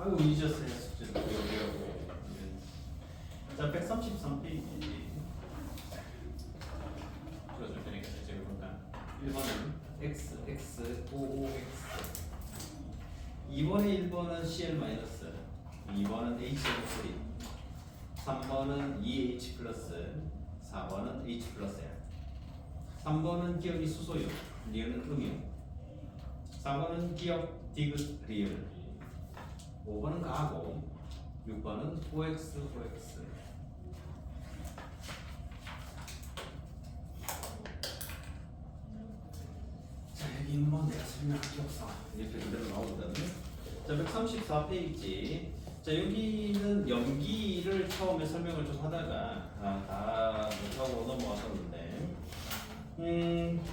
아이고 잊었어요. 숙제를 여기라고. 자, 133페이지. 풀어줄 테니까 실제 볼까? 1번은 x, x, 5x. 2번에 1번은 cl 마이너스. 2번은 hl. 3번은 2h 플러스. 4번은 h 플러스야. 3번은 기억이 수소유, 리을은 음유. 4번은 기억 디귿 리을. 5번은 가고. 6번은 5x, 5x. 자, 여기는 뭐 내가 설명할 게 없어. 이렇게 그대로 나오거든. 자, 134페이지. 자, 여기는 염기를 처음에 설명을 좀 하다가 다 못하고 넘어왔었는데,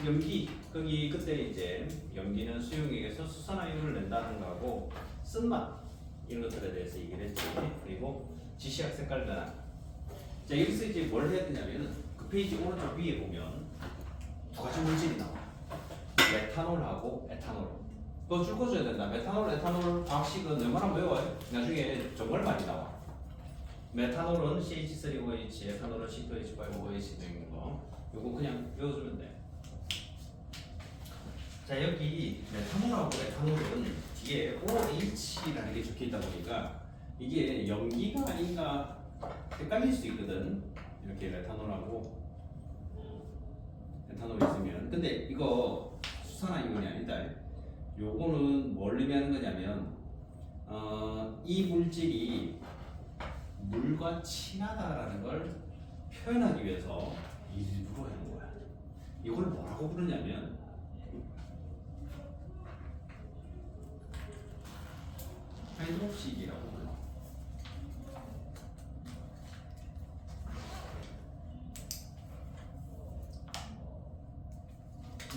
염기, 거기 그때 이제 염기는 수용액에서 수산화율을 낸다는 거하고 쓴맛 이런 것들에 대해서 얘기를 했지. 그리고 지시약 색깔 변화. 자, 여기서 이제 뭘 해야 되냐면은 그 페이지 오른쪽 위에 보면 두 가지 물질이 나와. 메탄올하고 에탄올. 그거 줄 거 줘야 된다. 메탄올, 에탄올 과학식은 웬만하면 외워요. 나중에 정말 많이 나와. 메탄올은 CH3OH, 에탄올은 C2H5OH 되는 거. 요거 그냥 외워주면 돼. 자, 여기 메탄올하고 에탄올은 뒤에 OH라는 게 적혀 있다 보니까 이게 염기가 아닌가 헷갈릴 수 있거든. 이렇게 메탄올하고 에탄올이 있으면. 근데 이거 수산화이온이 아니다. 요거는 뭘 의미하는 거냐면 이 물질이 물과 친하다라는 걸 표현하기 위해서 일부러 하는 거야. 이걸 뭐라고 부르냐면 하이드록식이라고 불러.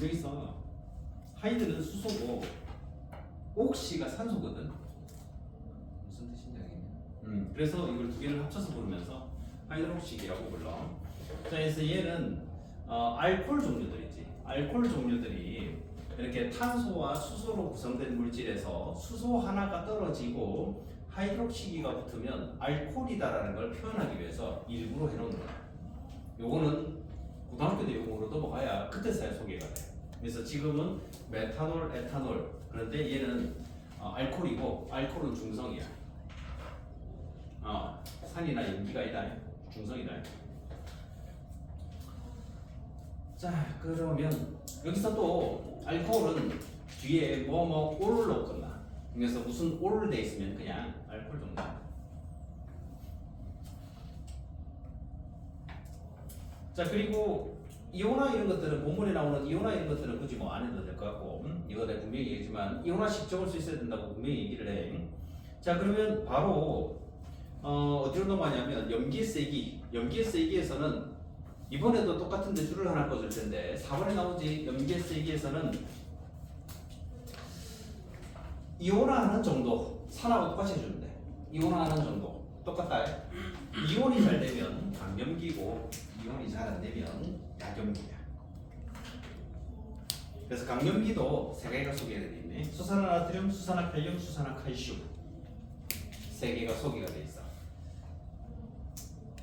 여기서 하이드는 수소고 옥시가 산소거든. 무슨 뜻인지 알겠냐? 그래서 이걸 두 개를 합쳐서 부르면서 하이드록식이라고 불러. 자, 그래서 얘는 알코올 종류들이지. 알코올 종류들이 이렇게 탄소와 수소로 구성된 물질에서 수소 하나가 떨어지고 하이드록시기가 붙으면 알코올이다라는 걸 표현하기 위해서 일부러 해놓은 거야. 요거는 고등학교 때 용어로 넘어가야 그때서야 소개가 돼. 그래서 지금은 메탄올, 에탄올. 그런데 얘는 알코올이고 알코올은 중성이야. 산이나 염기가 아니다. 중성이다. 자, 그러면 여기서 또 알코올은 뒤에 뭐뭐 올로 끝나. 그래서 무슨 올 돼 있으면 그냥 알코올 정도. 자, 그리고 이온화 이런 것들은 본문에 나오는 이온화 이런 것들은 굳이 뭐 안 해도 될 것 같고, 이거 내가 분명히 얘기했지만 이온화식 적을 수 있어야 된다고 분명히 얘기를 해. 자, 그러면 바로 어디로 넘어가냐면 염기의 세기. 염기의 세기에서는 이번에도 똑같은데 줄을 하나 꺼줄 텐데 4번에 나오지. 염기의 세기에서는 이온화하는 정도, 산하고 똑같이 해주면 돼. 이온화하는 정도 똑같다. 이온이 잘 되면 강염기고 이온이 잘 안 되면 약염기야. 그래서 강염기도 세 개가 소개가 되어 있네. 수산화나트륨, 수산화칼륨, 수산화칼슘 세 개가 소개가 되어 있어.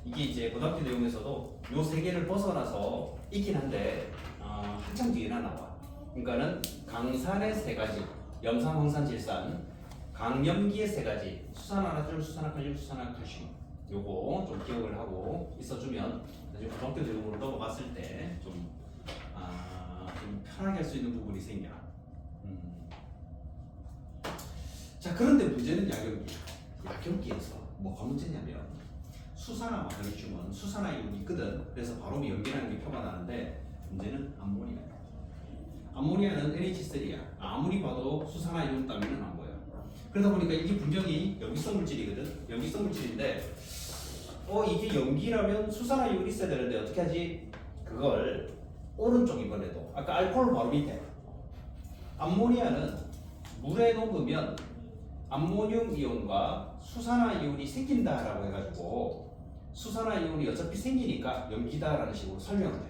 이게 이제 고등학교 내용에서도 요 세 개를 벗어나서 있긴 한데 한참 뒤에나 나와. 그러니까는 강산의 세 가지, 염산, 황산, 질산, 강염기의 세 가지, 수산화나트륨, 수산화칼륨, 수산화칼슘. 요거 좀 기억을 하고 있어주면 나중에 고등학교 내용으로 넘어갔을 때 좀 편하게 할 수 있는 부분이 생겨. 자, 그런데 문제는 약염기야. 약염기에서 뭐가 문제냐면 수산화 마그네슘은 수산화이온이 있거든. 그래서 바로 염기라는 게 표가 나는데 문제는 암모니아. 암모니아는 NH3야. 아무리 봐도 수산화이온 따위는 안 보여. 그러다 보니까 이게 분명히 염기성 물질이거든. 염기성 물질인데 이게 염기라면 수산화이온이 있어야 되는데 어떻게 하지? 그걸 오른쪽 이번에도 아까 알코올 바로 밑에 암모니아는 물에 녹으면 암모늄 이온과 수산화이온이 생긴다라고 해가지고 수산화이온이 어차피 생기니까 염기다라는 식으로 설명을 해.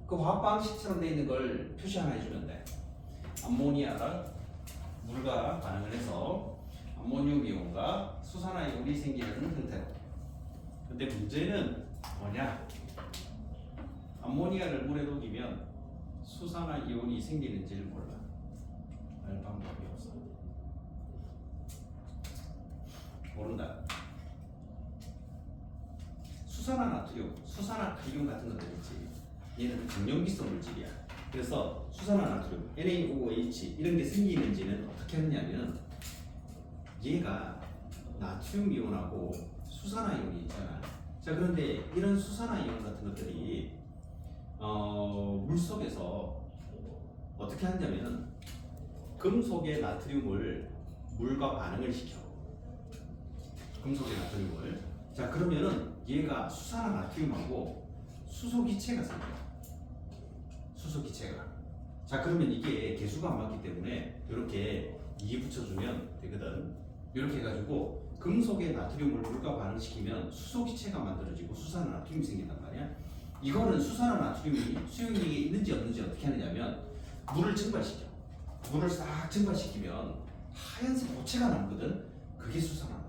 그 화학 방식처럼 돼 있는 걸 표시 하나 해주면 돼. 암모니아가 물과 반응을 해서 암모늄 이온과 수산화이온이 생기는 형태로. 근데 문제는 뭐냐? 암모니아를 물에 녹이면 수산화이온이 생기는지를 몰라. 알 방법이 없어. 모른다. 수산화나트륨, 수산화칼륨 같은 것들 있지. 얘는 정염기성 물질이야. 그래서 수산화나트륨, NaOH 이런 게 생기는지는 어떻게 하느냐면 얘가 나트륨 이온하고 수산화이온이 있잖아. 자, 그런데 이런 수산화이온 같은 것들이 물 속에서 어떻게 하냐면 금속의 나트륨을 물과 반응을 시켜. 금속의 나트륨을. 자, 그러면은 얘가 수산화나트륨하고 수소기체가 생겨. 수소기체가. 자, 그러면 이게 개수가 안 맞기 때문에 이렇게 2 붙여주면 되거든. 이렇게 해가지고 금속의 나트륨을 물과 반응시키면 수소기체가 만들어지고 수산화나트륨이 생긴단 말이야. 이거는 수산화나트륨이 수용력이 있는지 없는지 어떻게 하느냐면 물을 증발시켜. 물을 싹 증발시키면 하얀색 고체가 남거든. 그게 수산화나트륨.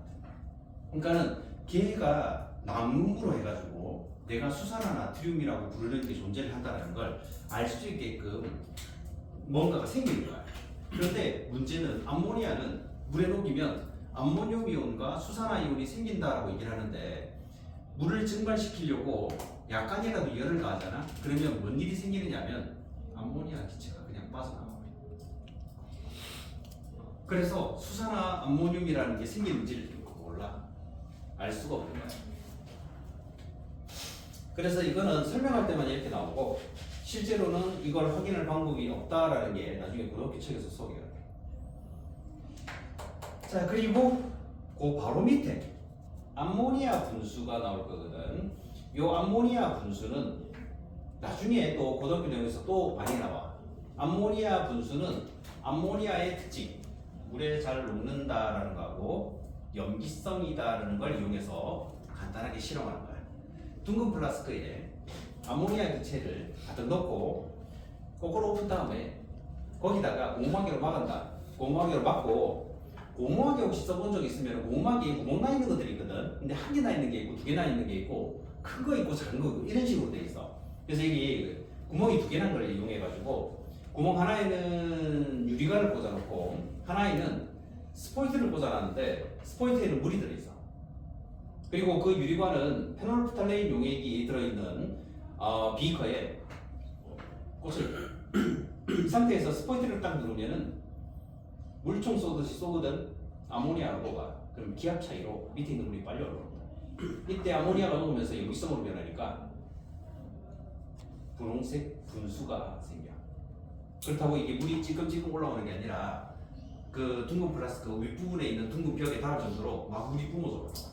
그러니까는 걔가 남음으로 해가지고 내가 수산화나트륨이라고 부르는 게 존재를 한다는 걸 알 수 있게끔 뭔가가 생기는 거야. 그런데 문제는 암모니아는 물에 녹이면 암모늄 이온과 수산화이온이 생긴다라고 얘기를 하는데 물을 증발시키려고 약간이라도 열을 가하잖아. 그러면 뭔 일이 생기느냐면 암모니아 기체가 그냥 빠져나와. 그래서 수산화 암모늄이라는 게 생기는지를 몰라. 알 수가 없는 거야. 그래서 이거는 설명할 때만 이렇게 나오고 실제로는 이걸 확인할 방법이 없다라는 게 나중에 고등학교 책에서 소개가 돼. 자, 그리고 그 바로 밑에 암모니아 분수가 나올 거거든. 이 암모니아 분수는 나중에 또 고등학교 내용에서 또 많이 나와. 암모니아 분수는 암모니아의 특징, 물에 잘 녹는다라는 거하고 염기성이다라는 걸 이용해서 간단하게 실험하는 거야. 둥근 플라스크에 암모니아 기체를 가득 넣고 거꾸로 엎은 다음에 거기다가 고무망개로 막은다. 고무망개로 막고 고무망개 혹시 써본 적 있으면 고무망개에 구멍 나 있는 것들이 있거든. 근데 한 개 나 있는 게 있고 두 개 나 있는 게 있고 큰 거 있고 작은 거 있고 이런 식으로 돼 있어. 그래서 이게 구멍이 두 개 난 걸 이용해 가지고 구멍 하나에는 유리관을 꽂아놓고 하나에는 스포이트를 꽂아놨는데 스포이트에는 물이 들어있어. 그리고 그 유리관은 페놀프탈레인 용액이 들어있는 비커에 꽃을 이 상태에서 스포이트를 딱 누르면은 물총 쏘듯이 쏘거든. 아모니아가 녹아. 그럼 기압 차이로 밑에 있는 물이 빨리 올라옵니다. 이때 아모니아가 녹으면서 염기성으로 변하니까 분홍색 분수가 생겨. 그렇다고 이게 물이 찔끔찔끔 올라오는 게 아니라 그 둥근 플라스크 윗부분에 있는 둥근 벽에 닿을 정도로 막 물이 뿜어져 올라와.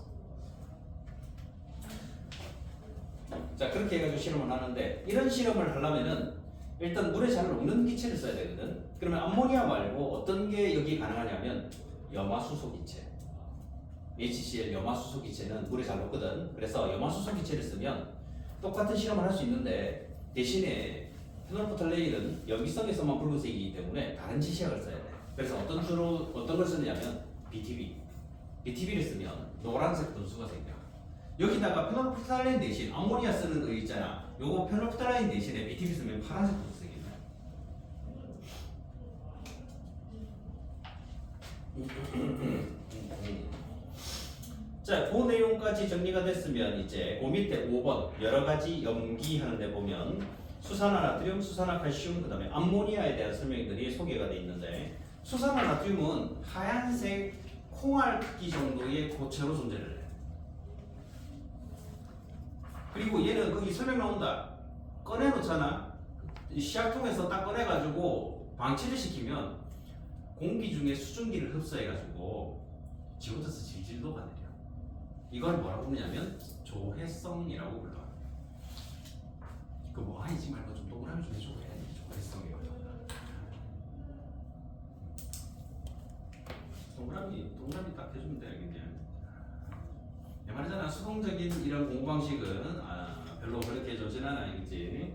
자, 그렇게 해가지고 실험을 하는데 이런 실험을 하려면은 일단 물에 잘 녹는 기체를 써야 되거든. 그러면 암모니아 말고 어떤 게 여기 가능하냐면 염화수소 기체, HCl 염화수소 기체는 물에 잘 녹거든. 그래서 염화수소 기체를 쓰면 똑같은 실험을 할 수 있는데 대신에 페놀프탈레인은 염기성에서만 붉은색이기 때문에 다른 지시약을 써야 돼. 그래서 어떤 걸 쓰느냐면 BTB를 쓰면 노란색 분수가 생겨. 여기다가 페놀프탈레인 대신 암모니아 쓰는 거 있잖아. 요거 페놀프탈레인 대신에 BTB 쓰면 파란색 분수 생긴다. 자, 그 내용까지 정리가 됐으면 이제 그 밑에 5번 여러 가지 염기하는 데 보면 수산화나트륨, 수산화칼슘, 그 다음에 암모니아에 대한 설명들이 소개가 되어 있는데 수산화나트륨은 하얀색 콩알 크기 정도의 고체로 존재를 해. 그리고 얘는 거기 설명 나온다. 꺼내놓잖아. 시약통에서 딱 꺼내가지고 방치를 시키면 공기 중에 수증기를 흡수해가지고 지구에서 질질 녹아내려. 이걸 뭐라고 부르냐면 조해성이라고 불러. 그 뭐 아니지 말고 좀 동그라미 좀 해주고 해. 조해성이라고. 동그라미 딱 해주면 돼. 그냥. 내 말이잖아. 수동적인 이런 공부 방식은 별로 그렇게 좋진 않아. 그치?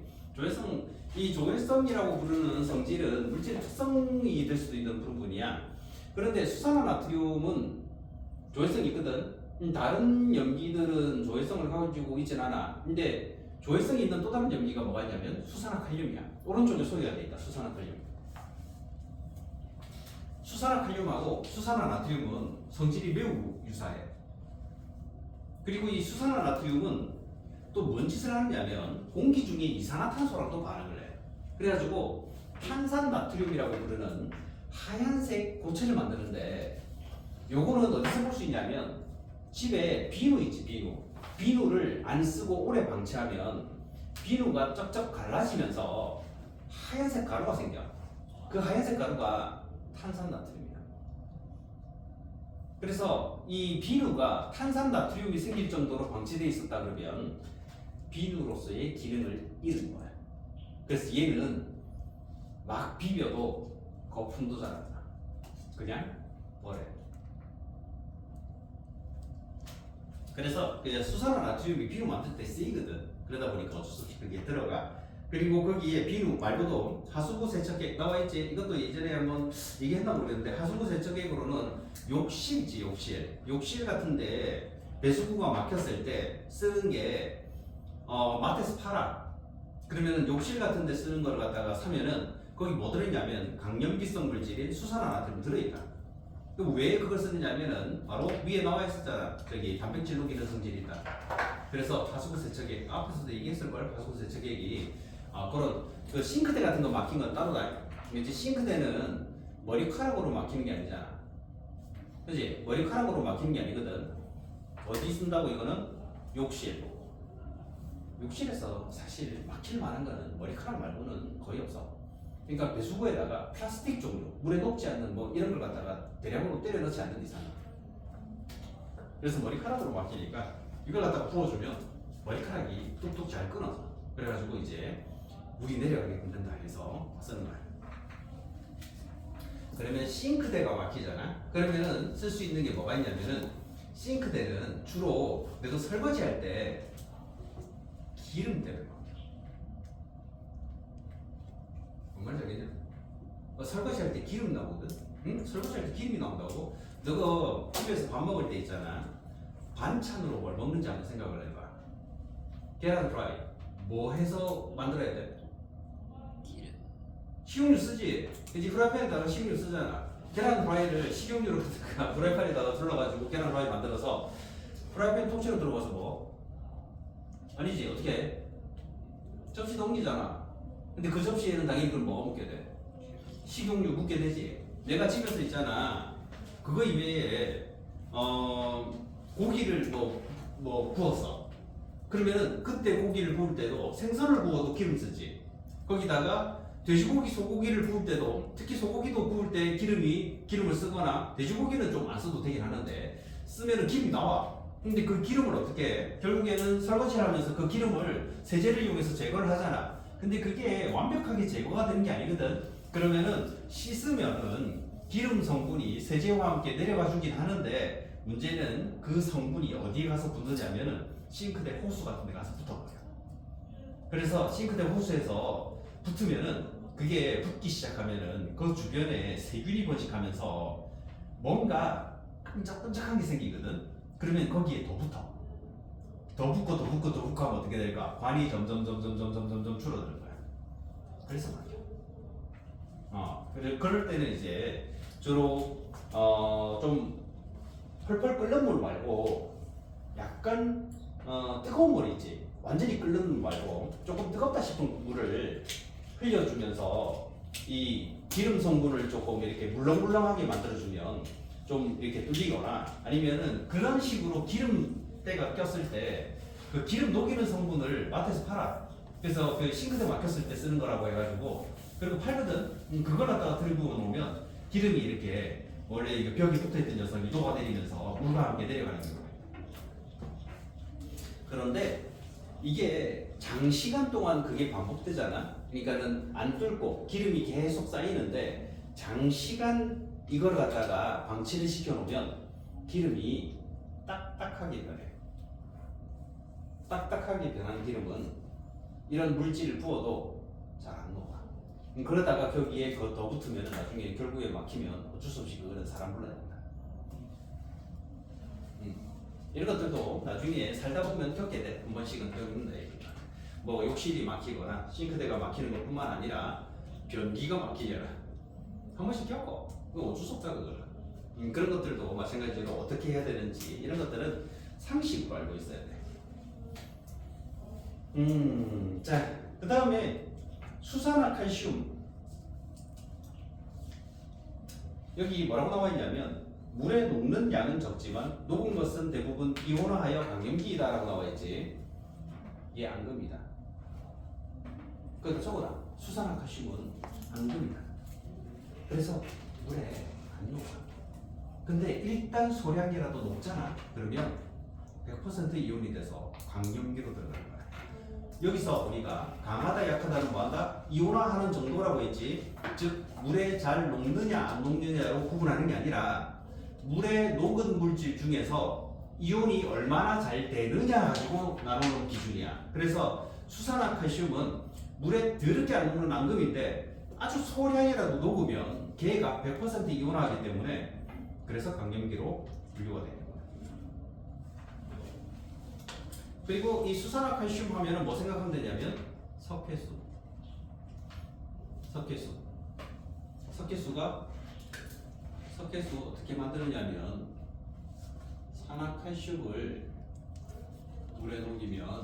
이 조해성이라고 부르는 성질은 물질의 특성이 될 수도 있는 부분이야. 그런데 수산화나트륨은 조회성이 있거든. 다른 염기들은 조회성을 가지고 있진 않아. 근데 조회성이 있는 또 다른 염기가 뭐가 있냐면 수산화칼륨이야. 오른쪽에 소개가 돼 있다. 수산화칼륨. 수산화칼륨하고 수산화나트륨은 성질이 매우 유사해. 그리고 이 수산화나트륨은 또 뭔 짓을 하느냐면 공기 중에 이산화탄소랑 또 반응을 해. 그래가지고 탄산나트륨이라고 부르는 하얀색 고체를 만드는데 요거는 어디서 볼 수 있냐면 집에 비누 있지, 비누. 비누를 안 쓰고 오래 방치하면 비누가 쩍쩍 갈라지면서 하얀색 가루가 생겨. 그 하얀색 가루가 탄산나트륨이야. 그래서 이 비누가 탄산나트륨이 생길 정도로 방치되어 있었다 그러면 비누로서의 기능을 잃은 거야. 그래서 얘는 막 비벼도 거품도 잘 안 나. 그냥 버려. 그래서 수산화나트륨이 비누 만들 때 쓰이거든. 그러다 보니까 어쩔 수 없이 그게 들어가. 그리고 거기에 비누 말고도 하수구 세척액 나와 있지. 이것도 예전에 한번 얘기했나 모르겠는데 하수구 세척액으로는 욕실이지, 욕실. 욕실 같은데 배수구가 막혔을 때 쓰는 게 마트에서 팔아. 그러면 욕실 같은데 쓰는 걸 갖다가 사면은 거기 뭐 들어있냐면 강염기성 물질인 수산화나트륨 들어있다. 왜 그걸 쓰느냐면은 바로 위에 나와 있었잖아. 저기 단백질 녹이는 성질이 있다. 그래서 하수구 세척액 앞에서도 얘기했을걸. 하수구 세척액이 그런 그 싱크대 같은 거 막힌 건 따로 다. 이제 싱크대는 머리카락으로 막히는 게 아니잖아. 그지? 머리카락으로 막히는 게 아니거든. 어디 쓴다고 이거는? 욕실. 욕실에서 사실 막힐 만한 거는 머리카락 말고는 거의 없어. 그러니까 배수구에다가 플라스틱 종류, 물에 녹지 않는 뭐 이런 걸 갖다가 대량으로 때려 넣지 않는 이상. 그래서 머리카락으로 막히니까 이걸 갖다가 부어주면 머리카락이 뚝뚝 잘 끊어져. 그래가지고 이제 물이 내려가게끔 된다 해서 쓰는 거야. 그러면 싱크대가 막히잖아. 그러면은 쓸 수 있는 게 뭐가 있냐면은 싱크대는 주로 내가 설거지 할 때 기름 때문에 막혀. 뭔 말인지 알겠냐? 설거지 할 때 기름 나오거든? 응? 설거지 할 때 기름이 나온다고? 너가 집에서 밥 먹을 때 있잖아. 반찬으로 뭘 먹는지 한번 생각을 해봐. 계란 프라이. 뭐 해서 만들어야 돼? 기름. 식용유 쓰지? 이제 프라이팬에다가 식용유 쓰잖아. 계란 프라이를 식용유로 프라이팬에다가 둘러가지고 계란 프라이 만들어서 프라이팬 통째로 들어가서 뭐? 아니지, 어떻게 해? 접시 넘기잖아. 근데 그 접시에는 당연히 그걸 뭐가 묻게 돼? 식용유 묻게 되지. 내가 집에서 있잖아. 그거 이외에 고기를 뭐 구웠어. 그러면은 그때 고기를 구울 때도 생선을 구워도 기름 쓰지. 거기다가 돼지고기, 소고기를 구울 때도 특히 소고기도 구울 때 기름을 쓰거나 돼지고기는 좀 안 써도 되긴 하는데 쓰면은 기름이 나와. 근데 그 기름을 어떻게 해? 결국에는 설거지를 하면서 그 기름을 세제를 이용해서 제거를 하잖아. 근데 그게 완벽하게 제거가 되는 게 아니거든. 그러면은 씻으면은 기름 성분이 세제와 함께 내려가 주긴 하는데 문제는 그 성분이 어디에 가서 붙느냐면은 싱크대 호수 같은 데 가서 붙어버려. 그래서 싱크대 호수에서 붙으면은 그게 붙기 시작하면은 그 주변에 세균이 번식하면서 뭔가 끈적끈적한 게 생기거든. 그러면 거기에 더 붙어. 더 붙고 더 붙고 더 붙고 하면 어떻게 될까? 관이 점점 줄어들 거야. 그래서 말이야. 그럴 때는 이제 주로 좀 펄펄 끓는 물 말고 약간 뜨거운 물 있지. 완전히 끓는 물 말고 조금 뜨겁다 싶은 물을 흘려주면서 이 기름 성분을 조금 이렇게 물렁물렁하게 만들어주면 좀 이렇게 뚫리거나 아니면은 그런 식으로 기름때가 꼈을 때 그 기름 녹이는 성분을 마트에서 팔아. 그래서 그 싱크대 막혔을 때 쓰는 거라고 해가지고 그리고 팔거든. 그걸 갖다가 들고 놓으면 기름이 이렇게 원래 이거 벽에 붙어있던 녀석이 녹아내리면서 물과 함께 내려가는 거예요. 그런데 이게 장시간 동안 그게 반복되잖아. 그러니까는 안 뚫고 기름이 계속 쌓이는데 장시간 이걸 갖다가 방치를 시켜놓으면 기름이 딱딱하게 변해. 딱딱하게 변한 기름은 이런 물질을 부어도 잘 안 녹아. 그러다가 거기에 그거 더 붙으면 나중에 결국에 막히면 어쩔 수 없이 그거는 사람 불러야 된다. 이런 것들도 나중에 살다 보면 겪게 돼. 한 번씩은 겪는다. 뭐 욕실이 막히거나 싱크대가 막히는 것뿐만 아니라 변기가 막히잖아. 한 번씩 겪어. 그거 어쩔 수 없다 그거는. 그런 것들도 마찬가지로 어떻게 해야 되는지 이런 것들은 상식으로 알고 있어야 돼. 자, 그 다음에 수산화 칼슘. 여기 뭐라고 나와 있냐면 물에 녹는 양은 적지만 녹은 것은 대부분 이온화하여 강염기이다라고 나와 있지. 얘 앙금이다. 그러니까 적어라. 수산화 칼슘은 앙금이다. 그래서 물에 안 녹아. 근데 일단 소량이라도 녹잖아. 그러면 100% 이온이 돼서 강염기로 들어가는 거야. 여기서 우리가 강하다 약하다는 뭐한다? 이온화하는 정도라고 했지. 즉 물에 잘 녹느냐 안 녹느냐로 구분하는 게 아니라 물에 녹은 물질 중에서 이온이 얼마나 잘 되느냐 가지고 나누는 기준이야. 그래서 수산화 칼슘은 물에 더럽게 안 녹는 앙금인데 아주 소량이라도 녹으면 걔가 100% 이온화하기 때문에 그래서 강염기로 분류가 되는 거야. 그리고 이 수산화 칼슘 하면은 뭐 생각하면 되냐면 석회수. 석회수 어떻게 만드느냐면 산화칼슘을 물에 녹이면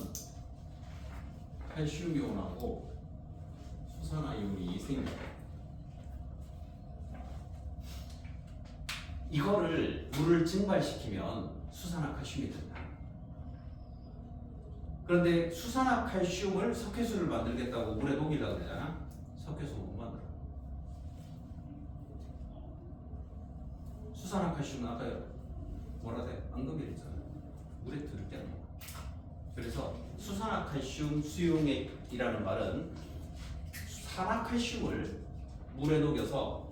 칼슘 이온하고 수산화 이온이 생겨요. 이거를 물을 증발시키면 수산화 칼슘이 된다. 그런데 수산화 칼슘을 석회수를 만들겠다고 물에 녹이려고 그러잖아. 석회수 못 만들어. 수산화 칼슘은 아까 뭐라 돼? 앙금이랬잖아. 물에 들을 때는. 그래서 수산화 칼슘 수용액이라는 말은 산화칼슘을 물에 녹여서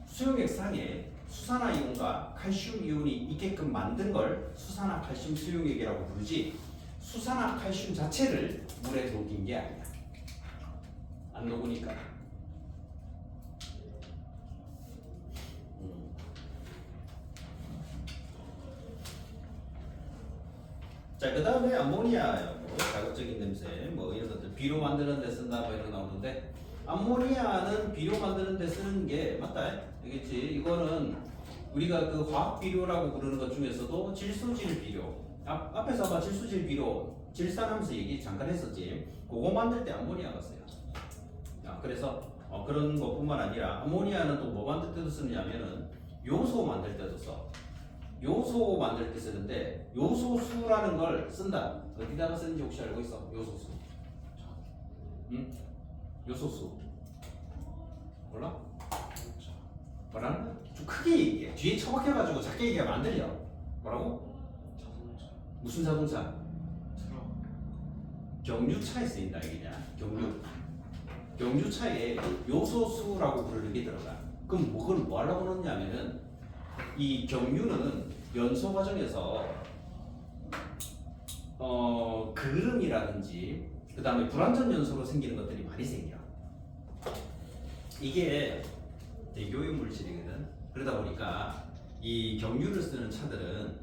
수용액 상에 수산화 이온과 칼슘 이온이 있게끔 만든 걸 수산화 칼슘 수용액이라고 부르지. 수산화 칼슘 자체를 물에 녹인 게 아니야. 안 녹으니까. 자, 그 다음에 암모니아, 뭐 자극적인 냄새, 뭐 이런 것들 비료 만드는 데 쓴다, 뭐 이런 거 나오는데 암모니아는 비료 만드는 데 쓰는 게 맞다, 알겠지? 이거는 우리가 그 화학 비료라고 부르는 것 중에서도 질소질 비료. 앞에서 아까 질소질 비료 질산하면서 얘기 잠깐 했었지. 그거 만들 때 암모니아가 써요. 그래서 그런 것뿐만 아니라 암모니아는 또 뭐 만들 때도 쓰느냐면은 요소 만들 때도 써. 요소 만들 때 쓰는데 요소수라는 걸 쓴다. 어디다가 쓰는지 혹시 알고 있어? 요소수. 응? 요소수. 몰라? 뭐라는 거야? 좀 크게 얘기해. 뒤에 처박혀가지고 작게 얘기하면 안 들려. 뭐라고? 자동차. 무슨 자동차? 트럭. 경유차에 쓰인다 이게냐? 경유차에 요소수라고 부르는 게 들어가. 그럼 그걸 뭐 하려고 넣냐면은 이 경유는 연소 과정에서 그름이라든지 그 다음에 불완전 연소로 생기는 것들이 많이 생겨. 이게 대교육 물질이거든. 그러다 보니까 이 경유를 쓰는 차들은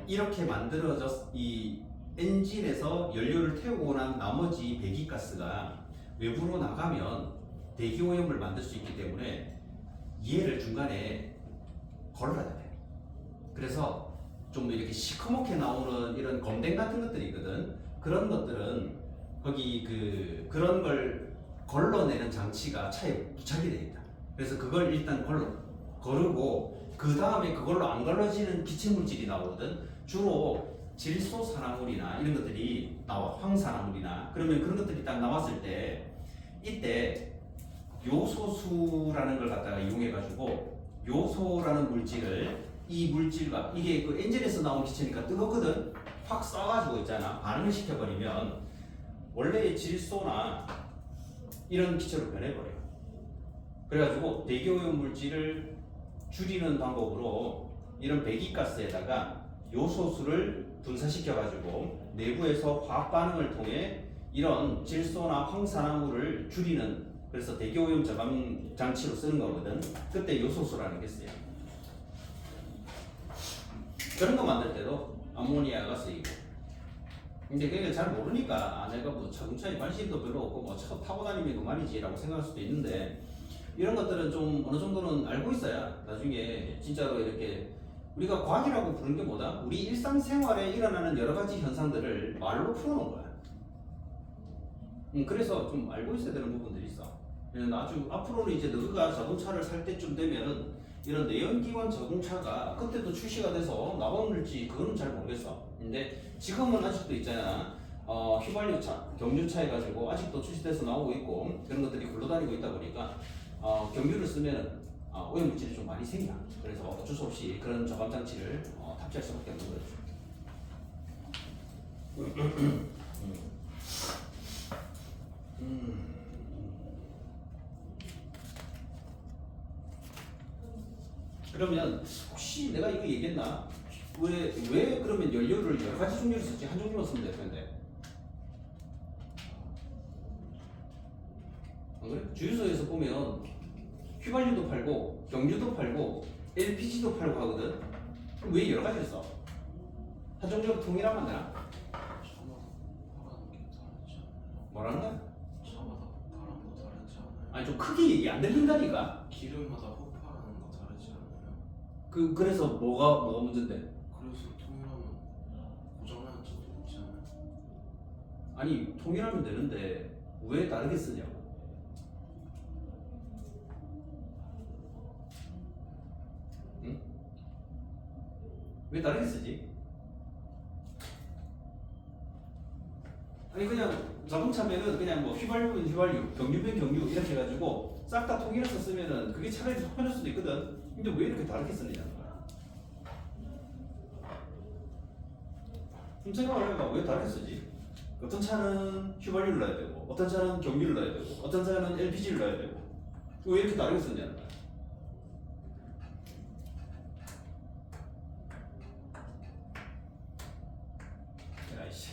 이렇게 만들어져 이 엔진에서 연료를 태우고 난 나머지 배기가스가 외부로 나가면 대기오염을 만들 수 있기 때문에 얘를 중간에 걸러야 돼. 그래서 좀 이렇게 시커멓게 나오는 이런 검댕 같은 것들이 있거든. 그런 것들은 거기 그런 걸 걸러내는 장치가 차에 부착이 되어 있다. 그래서 그걸 일단 거르고 그 다음에 그걸로 안 걸러지는 기체 물질이 나오거든. 주로 질소 산화물이나 이런 것들이 나와. 황산화물이나. 그러면 그런 것들이 딱 나왔을 때 이때 요소수라는 걸 갖다가 이용해 가지고 요소라는 물질을 이 물질과 이게 그 엔진에서 나온 기체니까 뜨겁거든. 확 쏴가지고 있잖아. 반응을 시켜버리면 원래의 질소나 이런 기체로 변해버려요. 그래가지고 대기오염 물질을 줄이는 방법으로 이런 배기가스에다가 요소수를 분사시켜가지고 내부에서 화학 반응을 통해 이런 질소나 황산화물을 줄이는 그래서 대기오염 저감 장치로 쓰는 거거든. 그때 요소수라는 게 쓰여. 그런 거 만들 때도 암모니아가 쓰이고. 근데 그게 잘 모르니까 내가 뭐 자동차에 관심도 별로 없고 뭐 차 타고 다니면 그만이지라고 생각할 수도 있는데 이런 것들은 좀 어느 정도는 알고 있어야 나중에 진짜로 이렇게 우리가 과학이라고 부르는 게 뭐다? 우리 일상생활에 일어나는 여러 가지 현상들을 말로 풀어놓은 거야. 그래서 좀 알고 있어야 되는 부분들이 있어. 앞으로는 이제 너가 자동차를 살 때쯤 되면은 이런 내연기관 자동차가 그때도 출시가 돼서 나올지 그거는 잘 모르겠어. 근데 지금은 아직도 있잖아. 휘발유차, 경유차 해가지고 아직도 출시돼서 나오고 있고 그런 것들이 굴러다니고 있다 보니까 경유를 쓰면은 오염물질이 좀 많이 생겨. 그래서 어쩔 수 없이 그런 저감 장치를 탑재할 수밖에 없는 거죠. 그러면 혹시 내가 이거 얘기했나? 왜 그러면 연료를 여러 가지 종류를 썼지 한 종류만 쓰면 될 텐데? 안 그래? 주유소에서 보면 휘발유도 팔고 경유도 팔고 LPG도 팔고 하거든. 그럼 왜 여러 가지를 써? 한 종류로 통일하면 안 되나? 뭐라는 거야? 차마다 폭발하는 거 다르지 않아요? 아니 좀 크게 얘기 안 들린다니까. 기름마다 폭발하는 거 다르지 않아요? 그래서 뭐가 문제인데? 그래서 통일하면 고장나는 차도 있지 않아요? 아니 통일하면 되는데 왜 다르게 쓰냐고. 응? 왜 다르게 쓰지? 아니 그냥 자동차면은 그냥 뭐 휘발유면 휘발유, 경유면 경유 이렇게 해가지고 싹 다 통일해서 쓰면은 그게 차라리 더 편할 수도 있거든. 근데 왜 이렇게 다르게 쓰느냐는 거야. 좀 생각을 해봐. 왜 다르게 쓰지? 어떤 차는 휘발유를 넣어야 되고 어떤 차는 경유를 넣어야 되고 어떤 차는 LPG를 넣어야 되고 왜 이렇게 다르게 쓰냐는 거야. 야이씨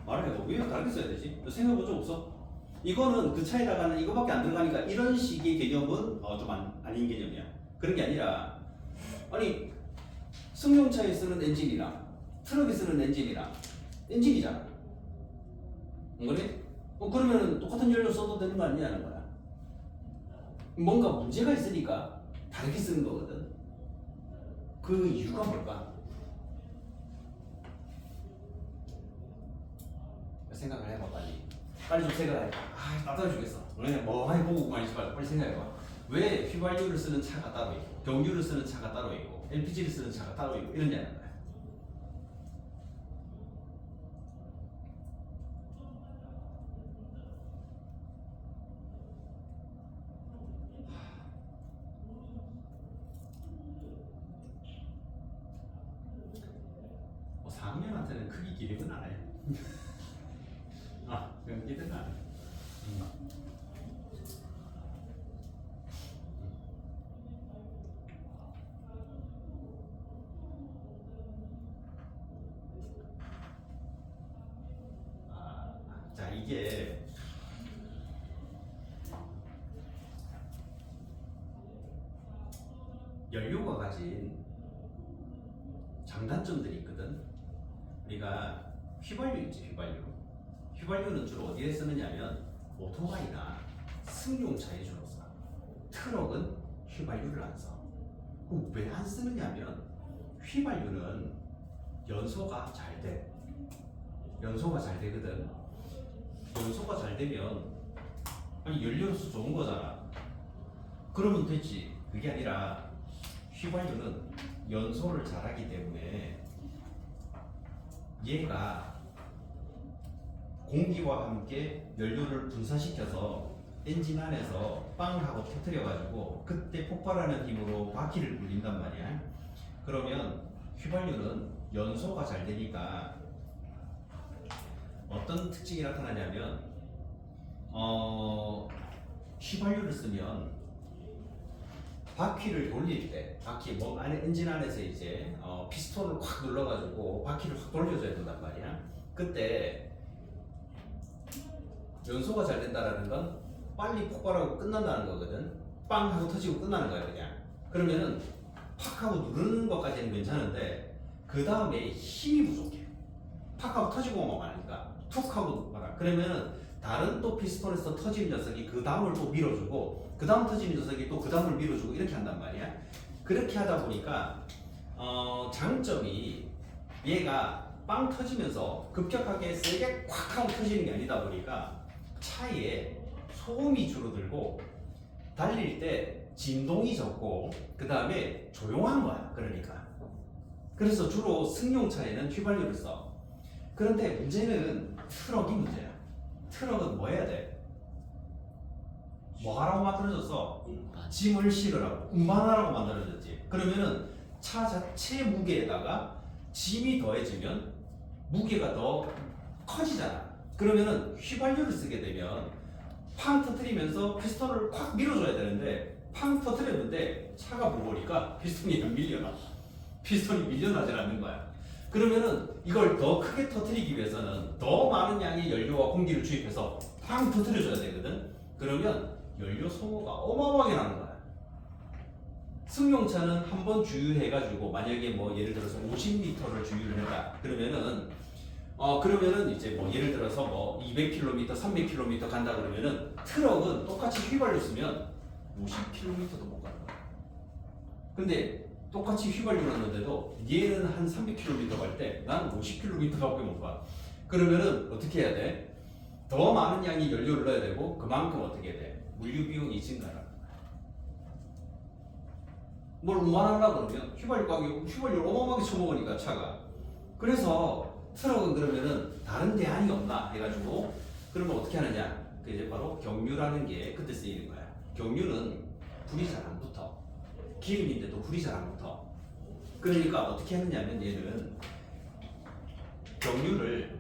말해봐. 왜 다르게 써야 되지? 너 생각해본 적 없어? 이거는 그 차에다가는 이거밖에 안 들어가니까 이런 식의 개념은 좀 아닌 개념이야. 그런 게 아니라 아니 승용차에 쓰는 엔진이랑 트럭에 쓰는 엔진이랑 엔진이잖아. 안 그래? 그러면은 똑같은 연료 써도 되는 거 아니냐는 거야. 뭔가 문제가 있으니까 다르게 쓰는 거거든. 그 이유가 뭘까? 생각을 해봐 빨리. 빨리 좀 생각해. 답답해 죽겠어. 그냥 뭐 많이 보고 많이 있지 말고 빨리 생각해봐. 왜 휘발유를 쓰는 차가 따로 있고 경유를 쓰는 차가 따로 있고 LPG를 쓰는 차가 따로 있고 이러냐는 거야. 뭐 4학년한테는 크게 기대는 안 해. 그냥 기대는 안 해. 자, 이게 연료가 가진 장단점들이 있거든. 우리가 휘발유 있지, 휘발유. 휘발유는 주로 어디에 쓰느냐면 오토바이나 승용차에 주로 써. 트럭은 휘발유를 안 써. 왜 안 쓰느냐면 휘발유는 연소가 잘 돼. 연소가 잘 되거든. 연소가 잘 되면 아니 연료로서 좋은 거잖아. 그러면 됐지. 그게 아니라 휘발유는 연소를 잘하기 때문에 얘가 공기와 함께 연료를 분산시켜서 엔진 안에서 빵 하고 터뜨려 가지고 그때 폭발하는 힘으로 바퀴를 굴린단 말이야. 그러면 휘발유는 연소가 잘 되니까 어떤 특징이 나타나냐면 휘발유를 쓰면 바퀴를 돌릴 때 바퀴 안에 엔진 안에서 이제 피스톤을 확 눌러가지고 바퀴를 확 돌려줘야 된단 말이야. 그때 연소가 잘 된다라는 건 빨리 폭발하고 끝난다는 거거든. 빵 하고 터지고 끝나는 거야 그냥. 그러면은 팍 하고 누르는 것까지는 괜찮은데 그 다음에 힘이 부족해. 팍 하고 터지고 하니까 툭 하고 말아. 그러면은 다른 또 피스톤에서 터지는 녀석이 그 다음을 또 밀어주고 그 다음 터지는 녀석이 또 그 다음을 밀어주고 이렇게 한단 말이야. 그렇게 하다 보니까 장점이 얘가 빵 터지면서 급격하게 세게 콱 하고 터지는 게 아니다 보니까 차에 소음이 줄어들고 달릴 때 진동이 적고 그 다음에 조용한 거야. 그러니까 그래서 주로 승용차에는 휘발유를 써. 그런데 문제는 트럭이 문제야. 트럭은 뭐 해야 돼? 뭐 하라고 만들어졌어? 짐을 실으라고, 운반하라고 만들어졌지. 그러면은 차 자체 무게에다가 짐이 더해지면 무게가 더 커지잖아. 그러면은 휘발유를 쓰게 되면 팡 터뜨리면서 피스톤을 콱 밀어줘야 되는데 팡 터뜨렸는데 차가 무거우니까 피스톤이 안 밀려나. 피스톤이 밀려나질 않는 거야. 그러면은 이걸 더 크게 터뜨리기 위해서는 더 많은 양의 연료와 공기를 주입해서 팡 터뜨려줘야 되거든. 그러면 연료 소모가 어마어마하게 나는 거야. 승용차는 한 번 주유해가지고 만약에 뭐 예를 들어서 50m를 주유를 했다. 그러면은 이제 뭐 예를 들어서 뭐 200km, 300km 간다 그러면은 트럭은 똑같이 휘발유 쓰면 50km도 못 가는 거야. 근데 똑같이 휘발유 넣는데도 얘는 한 300km 갈 때 난 50km밖에 못 가. 그러면은 어떻게 해야 돼? 더 많은 양의 연료를 넣어야 되고 그만큼 어떻게 돼? 물류 비용이 증가하는 거야. 뭘 운반하려고 그러면 휘발유를 어마어마하게 처먹으니까 차가. 그래서 트럭은 그러면은 다른 대안이 없나 해가지고 그러면 어떻게 하느냐? 그 이제 바로 경유라는 게 그때 쓰이는 거야. 경유는 불이 잘 안 붙어. 기름인데도 불이 잘 안 붙어. 그러니까 어떻게 하느냐면 얘는 경유를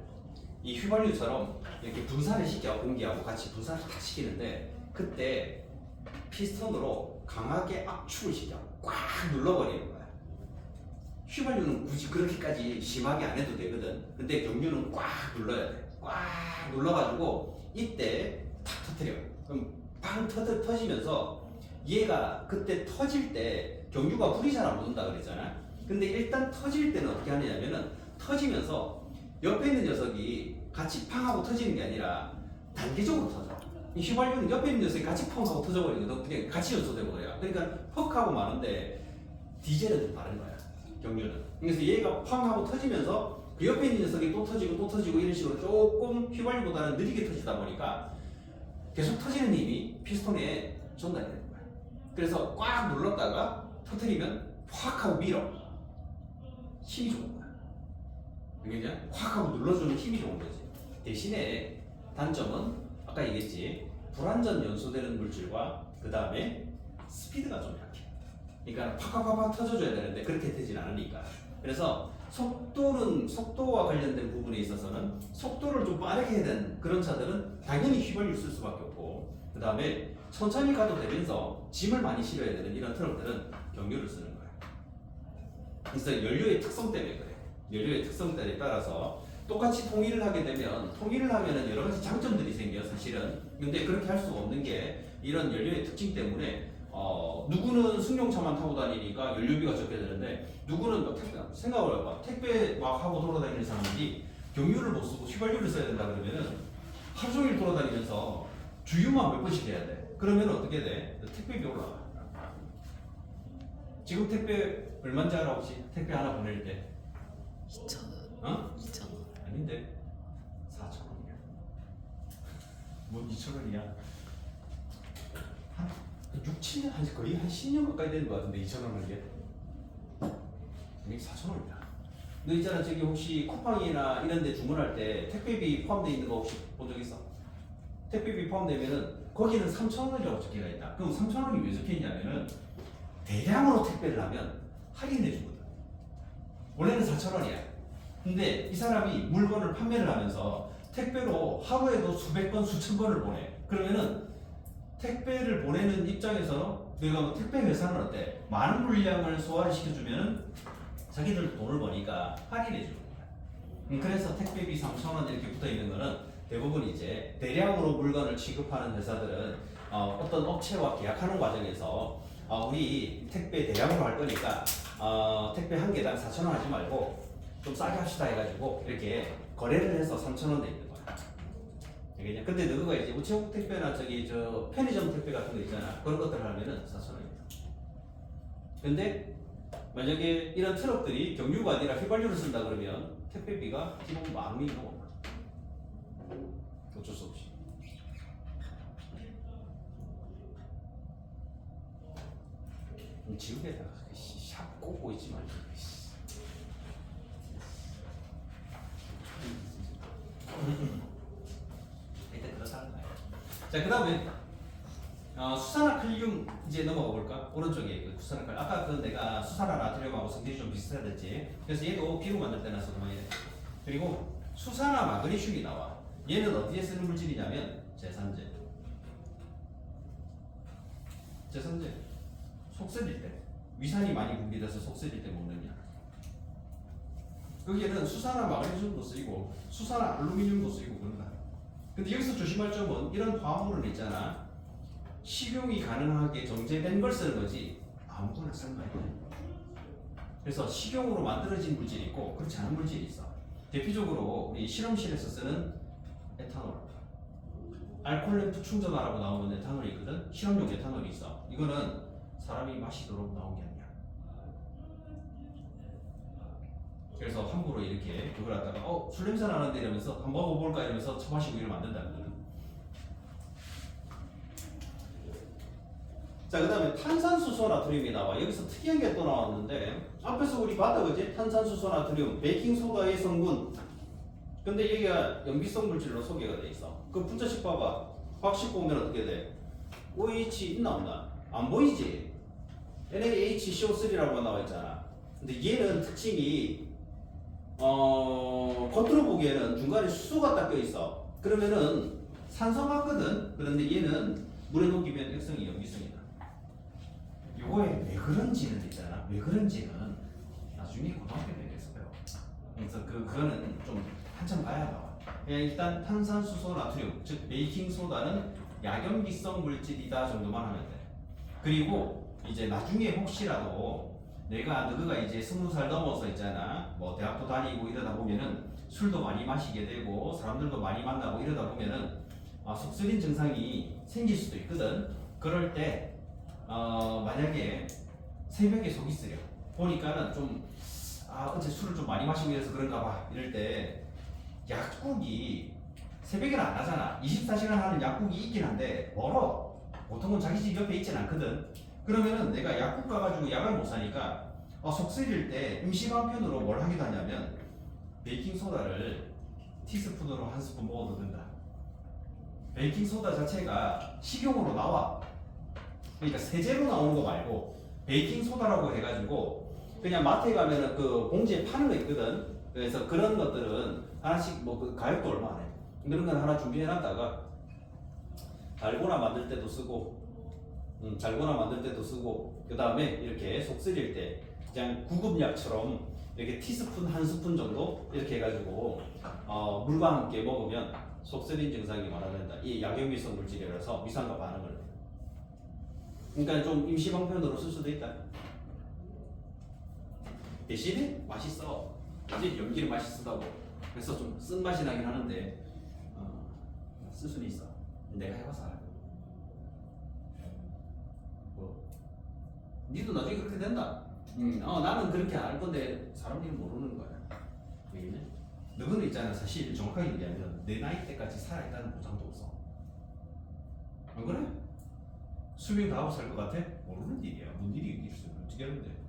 이 휘발유처럼 이렇게 분산을 시켜. 공기하고 같이 분산을 다 시키는데 그때 피스톤으로 강하게 압축을 시켜. 꽉 눌러버리는 거야. 휘발유는 굳이 그렇게까지 심하게 안 해도 되거든. 근데 경유는 꽉 눌러야 돼. 꽉 눌러가지고 이때 탁 터뜨려. 그럼 팡 터지면서 얘가 그때 터질 때 경유가 불이 잘 안 붙는다 그랬잖아. 근데 일단 터질 때는 어떻게 하느냐면은 터지면서 옆에 있는 녀석이 같이 팡 하고 터지는 게 아니라 단계적으로 터져. 이 휘발유는 옆에 있는 녀석이 같이 펑 하고 터져버리거든. 그냥 같이 연소되고 그래요. 그러니까 퍽 하고 마는데 디젤은 좀 다른 거야. 경유는. 그래서 얘가 팡 하고 터지면서 그 옆에 있는 녀석이 또 터지고 또 터지고 이런 식으로 조금 휘발유보다는 느리게 터지다 보니까 계속 터지는 힘이 피스톤에 전달이 되는 거야. 그래서 꽉 눌렀다가 터뜨리면 확 하고 밀어. 힘이 좋은 거야. 그러니까 확 하고 눌러주는 힘이 좋은 거지. 대신에 단점은 아까 얘기했지. 불완전 연소되는 물질과 그 다음에 스피드가 좀 약해. 그러니까 팍팍팍팍 터져줘야 되는데 그렇게 되진 않으니까. 그래서 속도와 관련된 부분에 있어서는 속도를 좀 빠르게 해야 되는 그런 차들은 당연히 휘발유를 쓸 수밖에 없고, 그 다음에 천천히 가도 되면서 짐을 많이 실어야 되는 이런 트럭들은 경유를 쓰는 거야. 그래서 연료의 특성 때문에 그래. 연료의 특성에 따라서 똑같이 통일을 하게 되면 통일을 하면은 여러 가지 장점들이 생겨 사실은. 근데 그렇게 할 수가 없는 게 이런 연료의 특징 때문에 누구는 승용차만 타고 다니니까 연료비가 적게 되는데 누구는 막 생각을 해봐. 택배 막 하고 돌아다니는 사람들이 경유를 못 쓰고 휘발유를 써야 된다 그러면은 하루 종일 돌아다니면서 주유만 몇 번씩 해야 돼. 그러면 어떻게 돼? 택배비 올라가. 지금 택배 얼마인지 알아 혹시? 택배 하나 보낼 때 2,000원. 어? 2,000원. 아닌데 4,000원이야. 뭐 2,000원이야? 한 6, 7년 한 거의 한 10년 가까이 되는 것 같은데 2,000원 한 게. 이게 4,000원이야. 너 있잖아 저기 혹시 쿠팡이나 이런 데 주문할 때 택배비 포함되어 있는 거 혹시 본 적 있어? 택배비 포함되면은 거기는 3,000원이라고 적혀가 있다. 그럼 3,000원이 왜 적혀 있냐면은 대량으로 택배를 하면 할인해 주거든. 원래는 4,000원이야. 근데 이 사람이 물건을 판매를 하면서 택배로 하루에도 수백 건, 수천 건을 보내. 그러면은 택배를 보내는 입장에서는 내가 뭐 택배 회사는 어때? 많은 물량을 소화를 시켜주면은 자기들 돈을 버니까 할인해 주는 거야. 그래서 택배비 3,000원 이렇게 붙어 있는 거는 대부분 이제 대량으로 물건을 취급하는 회사들은 어떤 업체와 계약하는 과정에서 우리 택배 대량으로 할 거니까 택배 한 개당 4,000원 하지 말고 좀 싸게 합시다 해가지고 이렇게 거래를 해서 3,000원 돼 있는 거야. 알겠냐? 근데 너가 이제 우체국 택배나 저기 저 편의점 택배 같은 거 있잖아. 그런 것들 하면은 4,000원이야. 근데 만약에 이런 트럭들이 경유가 아니라 휘발유를 쓴다 그러면 택배비가 기본 10,000원이 넘어. 어쩔 수 없이. 지우개다가 샵 꽂고 있지 말고. 일단 그렇다는 거야. 자, 그 다음에 수산화칼륨 이제 넘어가 볼까? 오른쪽에 그 수산화칼륨. 아까 그 내가 수산화 나트륨하고 성질이 좀 비슷하댔지. 그래서 얘도 비료 만들 때나 써도 많이 돼. 그리고 수산화 마그네슘이 나와. 얘는 어디에 쓰는 물질이냐면 제산제. 제산제. 속 쓰릴 때 위산이 많이 분비돼서 속 쓰릴 때 먹는 약. 거기에는 수산화 마그네슘도 쓰이고 수산화 알루미늄도 쓰이고 그런다. 근데 여기서 조심할 점은 이런 화합물은 있잖아. 식용이 가능하게 정제된 걸 쓰는 거지 아무거나 쓰는 거 아니야. 그래서 식용으로 만들어진 물질이 있고 그렇지 않은 물질이 있어. 대표적으로 우리 실험실에서 쓰는 에탄올, 알콜램프 충전하라고 나오는 에탄올이 있거든. 실험용 에탄올이 있어. 이거는 사람이 마시도록 나온 게 아니야. 그래서 함부로 이렇게 그걸 갖다가 술 냄새 나는데 이러면서 한번 먹어볼까 이러면서 처마시고 이러면 안 된다는 거야. 자, 그 다음에 탄산수소 나트륨이 나와. 여기서 특이한 게 또 나왔는데 앞에서 우리 봤다 그지? 탄산수소 나트륨, 베이킹소다의 성분. 근데 여기가 염기성 물질로 소개가 돼 있어. 그 분자식 봐봐. 박식 보면 어떻게 돼? OH 있나 없나? 안 보이지? NaHCO3라고 나와 있잖아. 근데 얘는 특징이 겉으로 보기에는 중간에 수소가 딱 껴 있어. 그러면은 산소 같거든. 그런데 얘는 물에 녹이면 액성이 염기성이다. 요거에 왜 그런지는 있잖아. 왜 그런지는 나중에 고등학교 때에서 배워. 그래서 그거는 좀 한참 가야 나와. 그냥 일단 탄산수소 나트륨, 즉 베이킹 소다는 약염기성 물질이다 정도만 하면 돼. 그리고 이제 나중에 혹시라도 너가 이제 20살 넘어서 있잖아. 뭐 대학도 다니고 이러다 보면은 술도 많이 마시게 되고 사람들도 많이 만나고 이러다 보면은 속 쓰린 증상이 생길 수도 있거든. 그럴 때 만약에 새벽에 속이 쓰려 보니까는 좀 어제 술을 좀 많이 마시고 이래서 그런가 봐 이럴 때 약국이 새벽에는 안 하잖아. 24시간 하는 약국이 있긴 한데 멀어. 보통은 자기 집 옆에 있진 않거든. 그러면은 내가 약국 가가지고 약을 못 사니까 속 쓰릴 때 임시방편으로 뭘 하기도 하냐면 베이킹소다를 티스푼으로 한 스푼 먹어도 된다. 베이킹소다 자체가 식용으로 나와. 그러니까 세제로 나오는 거 말고 베이킹소다라고 해가지고 그냥 마트에 가면은 그 봉지에 파는 거 있거든. 그래서 그런 것들은 하나씩 뭐 그 가격도 얼마 안 해. 그런 건 하나 준비해놨다가 달고나 만들 때도 쓰고 달고나 만들 때도 쓰고 그 다음에 이렇게 속 쓰릴 때 그냥 구급약처럼 이렇게 티스푼 한 스푼 정도 이렇게 해가지고 물과 함께 먹으면 속 쓰린 증상이 완화된다. 이 약염기성 물질이라서 위산과 반응을 해. 그러니까 좀 임시방편으로 쓸 수도 있다. 대신에 맛있어. 이제 연기는 맛있다고. 그래서 좀 쓴맛이 나긴 하는데 쓸 수는 있어. 내가 해봐서 알아. 니도 나중에 그렇게 된다. 나는 그렇게 안 할 건데 사람들이 모르는 거야. 왜냐? 너는 있잖아. 사실 정확하게 얘기하면 내 나이 때까지 살아있다는 보장도 없어. 안 그래? 수명 다 하고 살 것 같아? 모르는 일이야. 뭔 일이 있어? 어떻게 하는데?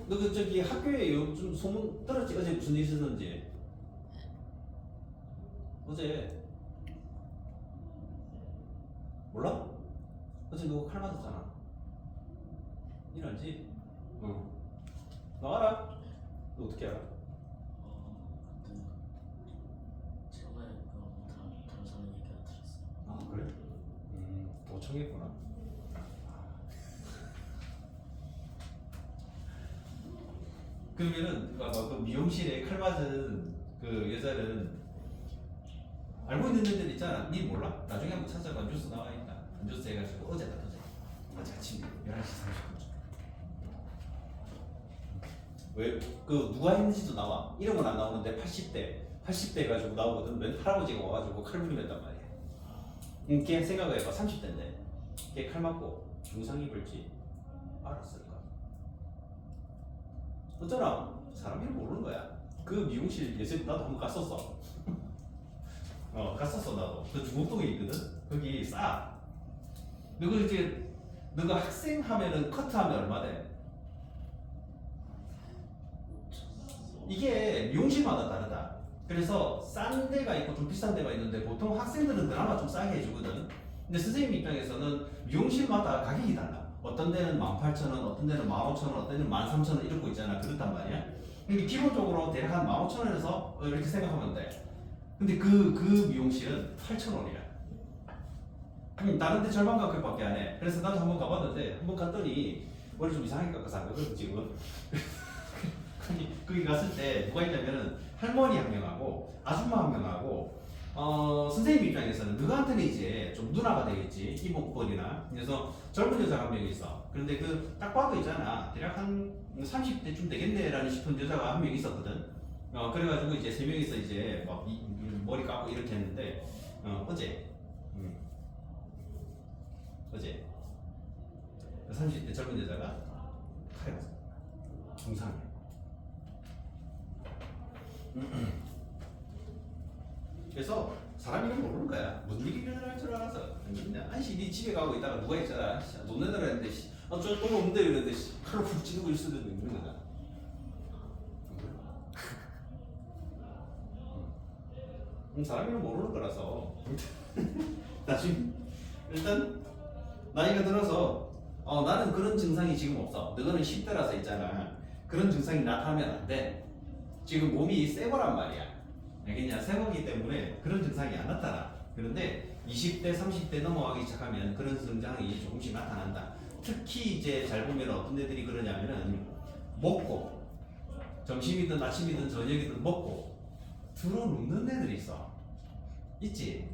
너 저기 학교에 요즘 소문 들었지? 어제 무슨 일 있었는지? 어제 몰라? 어제 누가 칼 맞았잖아. 일 알지? 응. 너 알아? 너 어떻게 알아? 저번에 다른 사람 얘기 안 들었어. 그래? 도청했구나. 그러면은 그 미용실에 칼 맞은 그 여자는 알고 있는 애들 있잖아. 니 몰라? 나중에 한번 찾아봐. 뉴스 나와 있다. 뉴스 해가지고 어제 아침 11시 30분. 왜? 그 누가 했는지도 나와. 이름은 안 나오는데 80대 가지고 나오거든. 맨 할아버지가 와가지고 칼부림 했단 말이야. 걔 생각을 해봐. 30대인데 걔 칼 맞고 중상 입을지 알았을까? 어쩌나 사람 이름 모르는 거야. 그 미용실 예전에 나도 한번 갔었어. 갔었어 나도. 그 중국동에 있거든. 거기 싸. 너가 이제 너가 학생 하면은 커트 하면 얼마 돼? 이게 미용실마다 다르다. 그래서 싼 데가 있고 좀 비싼 데가 있는데 보통 학생들은 그나마 좀 싸게 해주거든. 근데 선생님 입장에서는 미용실마다 가격이 달라. 어떤 데는 18,000원, 어떤 데는 15,000원, 어떤 데는 13,000원 이러고 있잖아. 그렇단 말이야. 근데 기본적으로 대략 한 15,000원에서 이렇게 생각하면 돼. 근데 그 미용실은 8,000원이야. 다른 데 절반 가격밖에 안 해. 그래서 나도 한번 가봤는데 한번 갔더니 머리 좀 이상하게 깎아서 안 가거든 지금. 거기 갔을 때 누가 있냐면은 할머니 한 명하고 아줌마 한 명하고 선생님 입장에서는 누구한테는 이제 좀 누나가 되겠지 이목벌이나. 그래서 젊은 여자가 한 명 있어. 그런데 그 딱 봐도 있잖아 대략 한 30대쯤 되겠네라는 싶은 여자가 한 명 있었거든. 그래가지고 이제 세 명이서 이제 막 머리 깎고 이렇게 했는데 어제 30대 젊은 여자가 칼에 맞았어. 중상이야. 그래서 사람 이름 모르는 거야. 무슨 일이 일어날 줄 알아서. 아니 네 집에 가고 있다가 누가 있잖아. 논내더라 했는데 저 돈 없는데 이랬는데 칼로 푹 찌르고 있을 수도 있는 거잖아. 사람 이름 모르는 거라서. 나중에 일단 나이가 들어서 나는 그런 증상이 지금 없어. 너는 10대라서 있잖아. 그런 증상이 나타나면 안 돼. 지금 몸이 새 거란 말이야. 알겠냐? 새 거기 때문에 그런 증상이 안 나타나. 그런데 20대, 30대 넘어가기 시작하면 그런 증상이 조금씩 나타난다. 특히 이제 잘 보면 어떤 애들이 그러냐면은 먹고 점심이든 아침이든 저녁이든 먹고 들어 눕는 애들이 있어. 있지?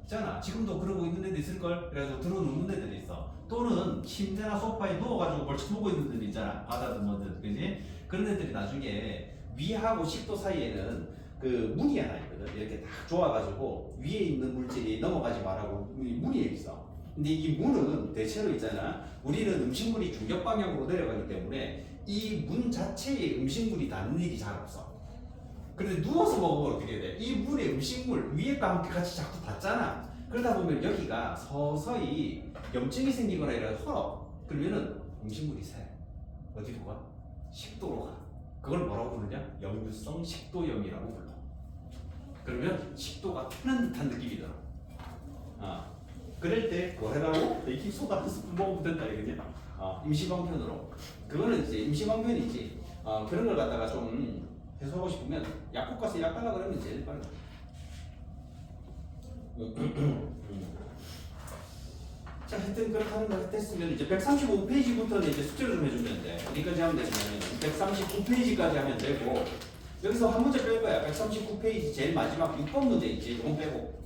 있잖아. 지금도 그러고 있는 애들 있을걸? 그래가지고 들어 눕는 애들이 있어. 또는 침대나 소파에 누워가지고 뭘 쳐보고 있는 애들 있잖아. 바다든 뭐든. 그지? 그런 애들이 나중에 위하고 식도 사이에는 그 문이 하나 있거든. 이렇게 딱 조아가지고 위에 있는 물질이 넘어가지 말라고 문이 있어. 근데 이 문은 대체로 있잖아. 우리는 음식물이 중력 방향으로 내려가기 때문에 이 문 자체에 음식물이 닿는 일이 잘 없어. 그런데 누워서 먹으면 어떻게 돼? 이 문에 음식물 위에가 함께 같이 자꾸 닿잖아. 그러다 보면 여기가 서서히 염증이 생기거나 이런 헐어. 그러면은 음식물이 새. 어디로 가? 식도로 가. 그걸 뭐라고 부르냐? 역류성 식도염이라고 불러. 그러면 식도가 트는 듯한 느낌이 들어. 그럴 때 뭐 해라고? 베이킹소다 한 스푼 먹으면 된다 이거냐? 임시방편으로. 그거는 이제 임시방편이지. 그런 걸 갖다가 좀 해소하고 싶으면 약국 가서 약 달라 그러면 제일 빠르다. 자, 하여튼 그렇게 하는 거 했으면 이제 135페이지부터는 이제 숙제를 좀 해주면 돼. 어디까지 하면 되냐면 139페이지까지 하면 되고, 여기서 한 문제 뺄 거야. 139페이지 제일 마지막 6번 문제 있지. 이건 빼고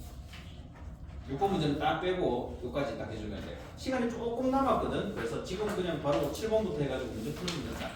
6번 문제는 딱 빼고 여기까지 딱 해주면 돼. 시간이 조금 남았거든. 그래서 지금 그냥 바로 7번부터 해가지고 문제 풀어주면 된다.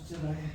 숙제나 해.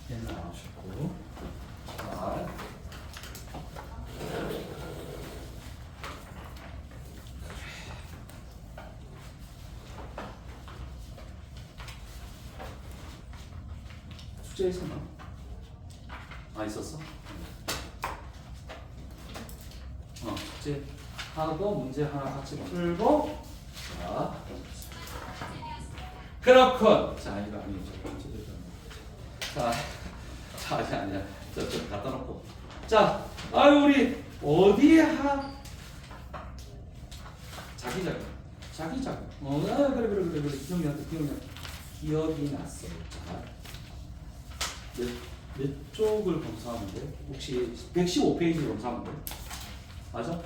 펜 나오시고. 자. 숙제 있었나? 아 있었어? 숙제 하고 문제 하나 같이 풀고. 자. 그렇군. 자 이거 아니죠. 자, 아니야. 저 갖다 놓고. 자, 아유 우리 어디에 자기. 그래. 기억이 났어. 자, 몇 쪽을 검사하면 돼? 혹시 115페이지 검사하면 돼? 맞아?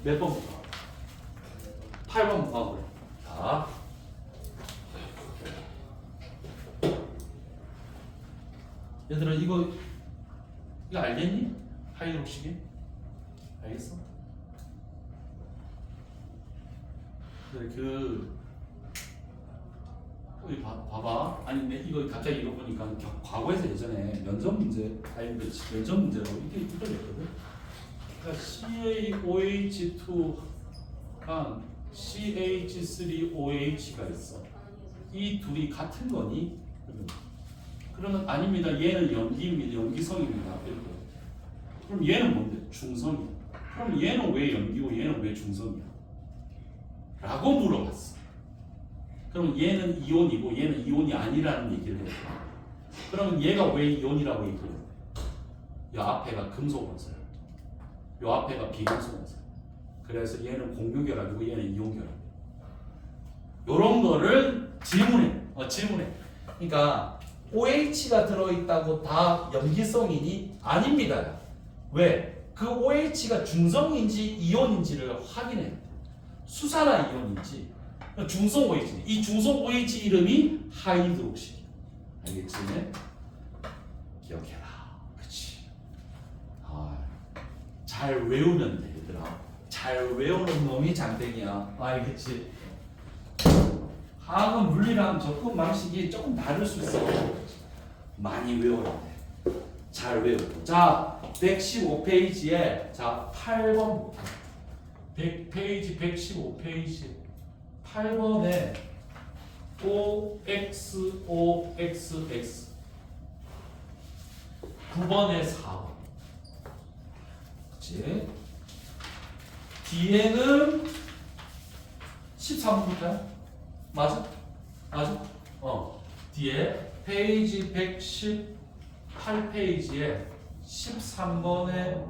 몇 번부터? 8번부터 그래. 자. 얘들아 이거 알겠니? 하이드록식이? 알겠어? 그래 여기 봐봐. 아니 이거 갑자기 이거 보니까 과거에서 예전에 면접 문제라고 이걸 냈거든. 그러니까 CaOH2랑 CH3OH가 있어. 이 둘이 같은 거니? 그러면 아닙니다. 얘는 염기입니다. 염기성입니다. 이렇게. 그럼 얘는 뭔데? 중성이야. 그럼 얘는 왜 염기고 얘는 왜 중성이야? 라고 물어봤어. 그러면 얘는 이온이고 얘는 이온이 아니라는 얘기를 해요. 그러면 얘가 왜 이온이라고 얘기해요? 이 앞에가 금속 원소야. 이 앞에가 비금속 원소야. 그래서 얘는 공유결합이고 얘는 이온결합. 요런 거를 질문해. 그러니까 OH가 들어있다고 다 염기성이니? 아닙니다. 왜? 그 OH가 중성인지 이온인지를 확인해야 돼. 수산화 이온인지 중성 OH. 이 중성 OH 이름이 하이드록식. 알겠지? 기억해라. 그치? 잘 외우면 돼, 얘들아. 잘 외우는 놈이 장땡이야. 알겠지? 화학은 물리랑 접근 방식이 조금 다를 수 있어. 많이 외워야 돼. 잘 외우고. 자, 115페이지에 자 8번부터 100페이지 115페이지 8번에 OXOXX 9번에 4번. 그치? 뒤에는 13번부터야. 맞아? 뒤에 페이지 118페이지에 13번에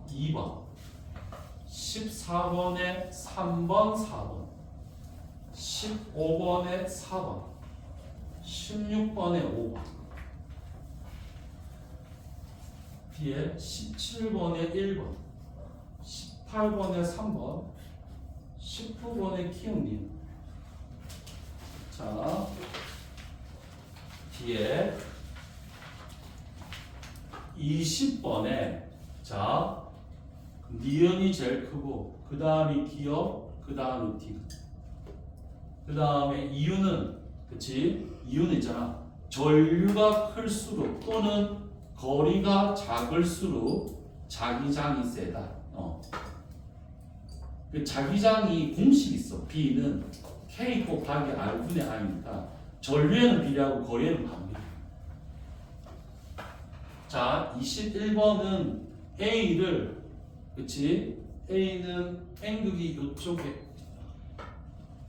2번, 14번에 3번, 4번, 15번에 4번, 16번에 5번. 뒤에 17번에 1번, 18번에 3번, 19번에 키움님. 자, 뒤에 20번에 자, 니은이 제일 크고 그 다음이 기억, 그 다음이 디귿. 그 다음에 이유는 그치? 이유는 있잖아. 전류가 클수록 또는 거리가 작을수록 자기장이 세다. 그 자기장이 공식 있어. B는 K 곱하기 R분의 R이니까 전류에는 B하고 거리에는 반비례. 자, 21번은 A를 그치? A는 N극이 요쪽에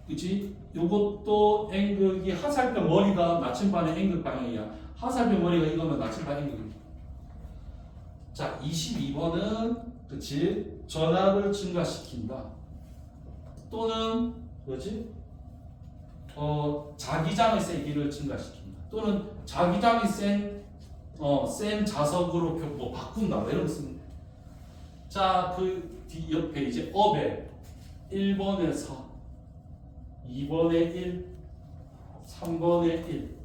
그치? 요것도 N극이 하살표 머리가 나침반의 N극 방향이야. 하살표 머리가 이거면 나침반 N극이야. 자, 22번은 그치? 전압을 증가시킨다. 또는 뭐지? 자기장의 세기를 증가시킨다. 또는 자기장이 센 자석으로 뭐 바꾼다. 이런 거 쓰는 거야. 자, 그 뒤 옆에 이제 업에 1번에 4, 2번에 1, 3번에 1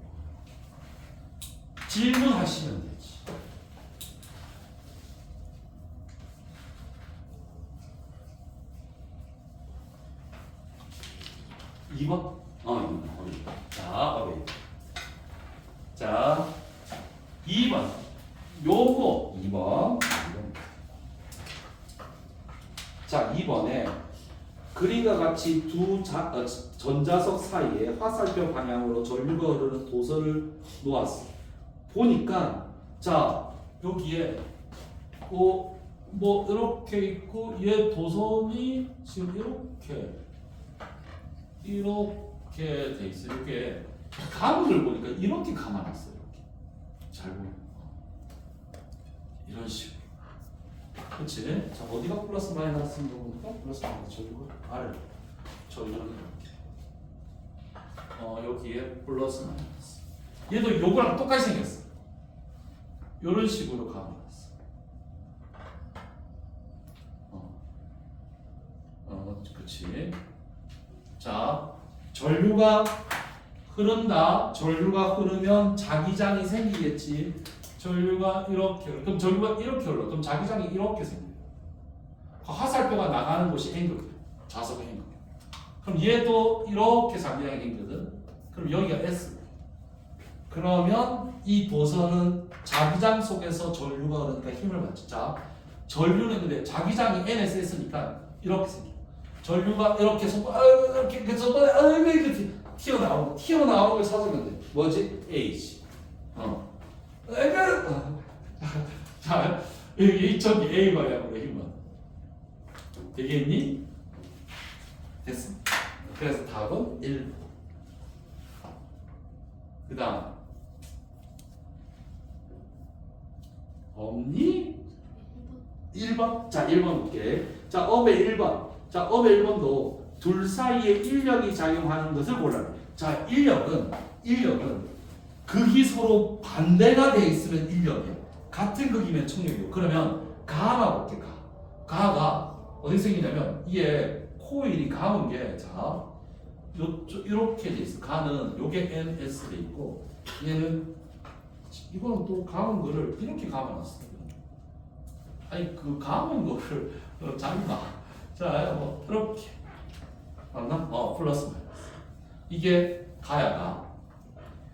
질문하시면 되지. (2번) 자, 업에 자 2번 요거 2번 자 2번에 그림과 같이 두 전자석 사이에 화살표 방향으로 전류가 흐르는 도선을 놓았어. 보니까 자 여기에 뭐 이렇게 있고 얘 도선이 지금 이렇게 돼 있어. 이렇게 감을 보니까 이렇게 감아놨어. 이렇게 잘 보면 이런 식으로. 그치? 자, 어디가 플러스 마이너스인 거 보니까 플러스 마이너스 저기고 아래 저기는 이렇게 여기에 플러스 마이너스 얘도 요거랑 똑같이 생겼어. 요런 식으로 가만놨어. 그치? 자, 전류가 흐른다. 전류가 흐르면 자기장이 생기겠지. 전류가 이렇게 흘러. 그럼 전류가 이렇게 흘러. 그럼 자기장이 이렇게 생겨요. 화살표가 나가는 곳이 N극이야. 좌석의 N극이야. 그럼 얘도 이렇게 자기장이 생기거든. 그럼 여기가 S. 그러면 이 도선은 자기장 속에서 전류가 흐르니까 힘을 받지. 자, 전류는 근데 자기장이 N에서 S니까 이렇게 생겨. 전류가 이렇게 이렇게 튀어나오는 걸 찾으면 돼. 뭐지? H. 자, 여기 이쪽이 A 방향으로 힘은 되겠니? 됐어. 그래서 답은 1번. 그 다음 없니? 1번. 자, 1번 볼게. 자, 업의 1번. 자, 업의 1번도 둘 사이에 인력이 작용하는 것을 골라라. 자, 인력은 극이 서로 반대가 돼 있으면 인력이에요. 같은 극이면 청력이고. 그러면 가가 볼게. 가가 어디 생기냐면 이게 코일이 감은 게 자, 이렇게 돼 있어. 가는 요게 NS 돼 있고 얘는 이거는 또 감은 거를 이렇게 감아놨어. 아니 그 감은 거를 잠깐 자, 뭐 이렇게 맞나? 플러스 마이너스. 이게 가야 가.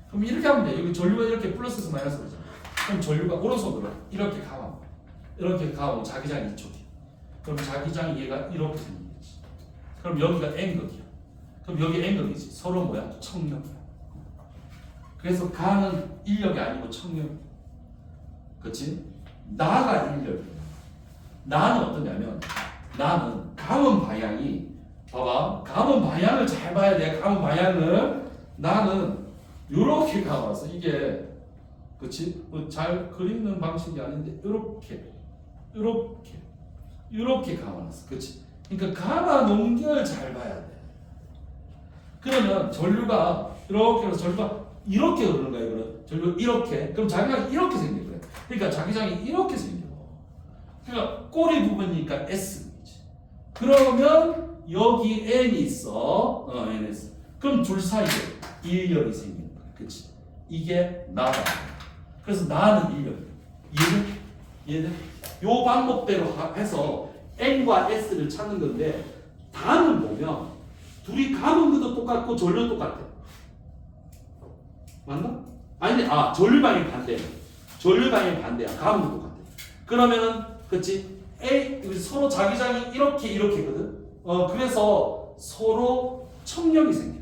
그럼 이렇게 하면 돼. 여기 전류가 이렇게 플러스에서 마이너스 되잖아. 그럼 전류가 오른손으로 이렇게 가면 이렇게 가면 자기장이 이쪽이야. 그럼 자기장이 얘가 이렇게 생기겠지. 그럼 여기가 N극이야. 그럼 여기 N극이지. 서로 뭐야? 청력이야. 그래서 가는 인력이 아니고 청력. 그렇지? 나가 인력이야. 나는 어떠냐면 나는 감은 방향이 봐봐. 감은 방향을 잘 봐야 돼. 감은 방향을 나는 요렇게 감았어. 이게 그치? 잘 그리는 방식이 아닌데 요렇게 감아놨어. 그치? 그러니까 감아 놓은 걸 잘 봐야 돼. 그러면 전류가 이렇게 해서 전류가 이렇게 흐르는 거야. 이거는 전류가 이렇게. 그럼 자기장이 이렇게 생겨. 그래. 그러니까 자기장이 이렇게 생겨. 그러니까 꼬리 부분이니까 S이지. 그러면 여기 N이 있어. NS. 그럼 둘 사이에 인력이 생기는 거야. 그치? 이게 나다. 그래서 나는 인력이야. 이해돼? 요 방법대로 해서 N과 S를 찾는 건데 다는 보면 둘이 가운데도 똑같고 전류 똑같아. 맞나? 아니, 전류 방향 반대. 전류 방향 반대야. 가운데 똑같아. 그러면은, 그치? 서로 자기장이 이렇게거든? 그래서 서로 청력이 생겨.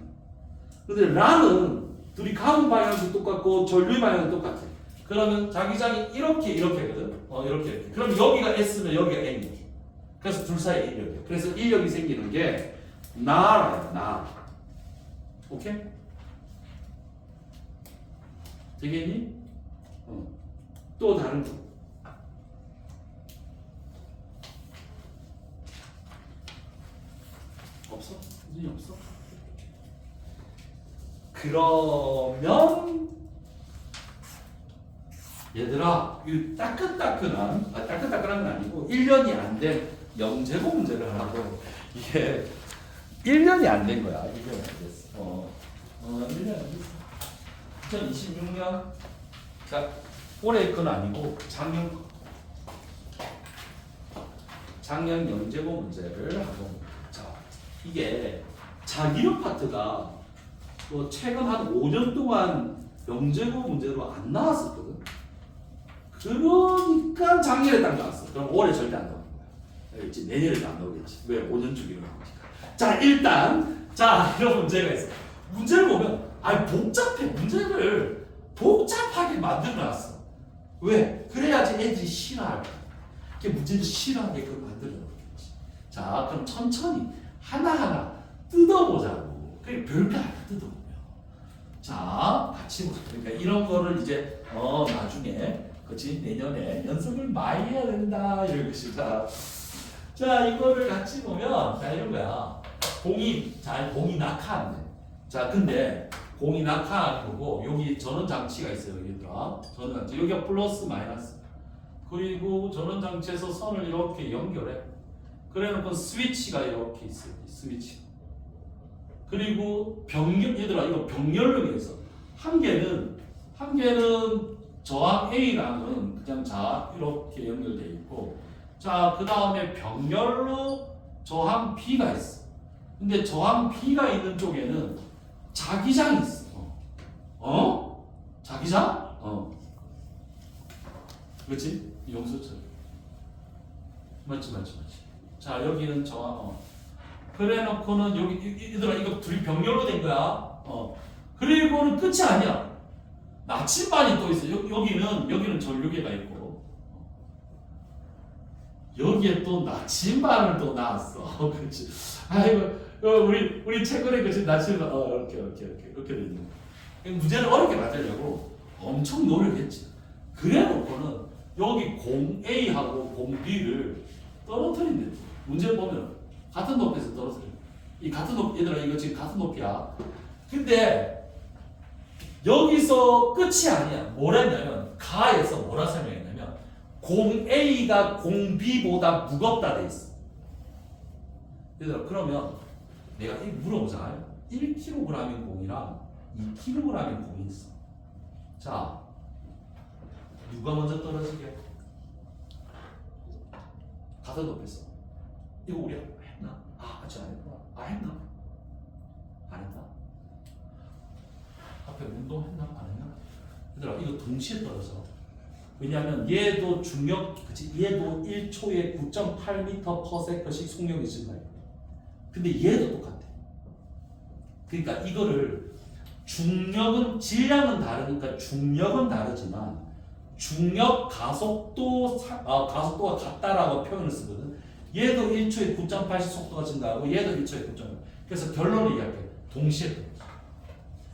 근데 라는 둘이 가운 방향도 똑같고 전류 방향도 똑같아. 그러면 자기장이 이렇게거든? 이렇게. 그럼 여기가 S면 여기가 N이야. 그래서 둘 사이에 인력이야. 그래서 인력이 생기는 게 나라야, 나. 오케이? 되겠니? 또 다른 거. 없어? 문제는 없어? 그러면 얘들아, 이 따끈따끈한 건 아니고 1년이 안 된 영재고 문제를 하라고. 이게 1년이 안 된 거야. 1년이 안 됐어. 1년이 안 됐어. 2026년, 자, 올해 건 아니고 작년 영재고 문제를 하고, 자, 이게 자기력 파트가 뭐 최근 한 5년 동안 영재고 문제로 안 나왔었거든. 그러니까 작년에 딱 나왔어. 그럼 올해 절대 안 나오는 거야. 알겠지? 내년에도 안 나오겠지. 왜? 5년 주기로 나오니까. 자, 일단, 이런 문제가 있어. 문제를 보면, 복잡해. 문제를 복잡하게 만들어놨어. 왜? 그래야지 애들이 싫어할 거야. 이게 문제를 싫어하게끔 만들어놨겠지. 자, 그럼 천천히 하나하나 뜯어보자고. 그게 별거 아니야, 뜯어보면. 자, 같이 보자. 그러니까 이런 거를 이제, 나중에, 그치? 내년에 연습을 많이 해야 된다. 이런 것이. 자, 이거를 같이 보면, 자, 이런 거야. 공이 낙하한데. 자, 근데, 공이 낙하한 거고, 여기 전원장치가 있어요, 얘들아. 전원장치. 여기가 플러스, 마이너스. 그리고 전원장치에서 선을 이렇게 연결해. 그래 놓고 스위치가 이렇게 있어요. 스위치. 그리고 얘들아, 이거 병렬로 있어. 한 개는 저항 A랑은 그냥 이렇게 연결되어 있고, 자, 그 다음에 병렬로 저항 B가 있어. 근데 저항 B가 있는 쪽에는 자기장이 있어. 자기장? 그렇지? 용수철. 맞지. 자, 여기는 저항, 그래 놓고는 얘들아, 이거 둘이 병렬로 된 거야. 그리고는 끝이 아니야. 나침반이 또 있어. 여기는 전류계가 있고, 여기에 또 나침반을 또 놨어. 그렇지. 아이고, 우리 최근에 그치 나침반, 이렇게 돼 있는 거. 문제를 어렵게 만들려고 엄청 노력했지. 그래 놓고는 여기 공 A하고 공 B를 떨어뜨린대. 문제 보면 같은 높이에서 떨어뜨려. 얘들아, 이거 지금 같은 높이야. 근데 여기서 끝이 아니야. 뭘 했냐면, 가에서 뭐라 설명했냐면, 공 A가 공 B보다 무겁다 돼 있어. 얘들아, 그러면 내가 물어보자. 1kg인 공이랑 2kg인 공이 있어. 자, 누가 먼저 떨어지게? 같은 높이에서. 이거 우리 했나? 아직 안 했구나. 했나? 안 했나? 앞에 운동했나? 안 했나? 얘들아, 이거 동시에 떨어져. 왜냐하면 얘도 중력, 그치? 얘도 1초에 9.8m/s씩 속력이 증가해. 근데 얘도 똑같아. 그러니까 이거를 중력은, 질량은 다르니까 중력은 다르지만 중력 가속도가 같다라고 표현을 쓰거든. 얘도 1초에 9.8씩 속도가 증가하고 얘도 1초에 9.8. 그래서 결론을 얘기할게. 동시에 떨어져.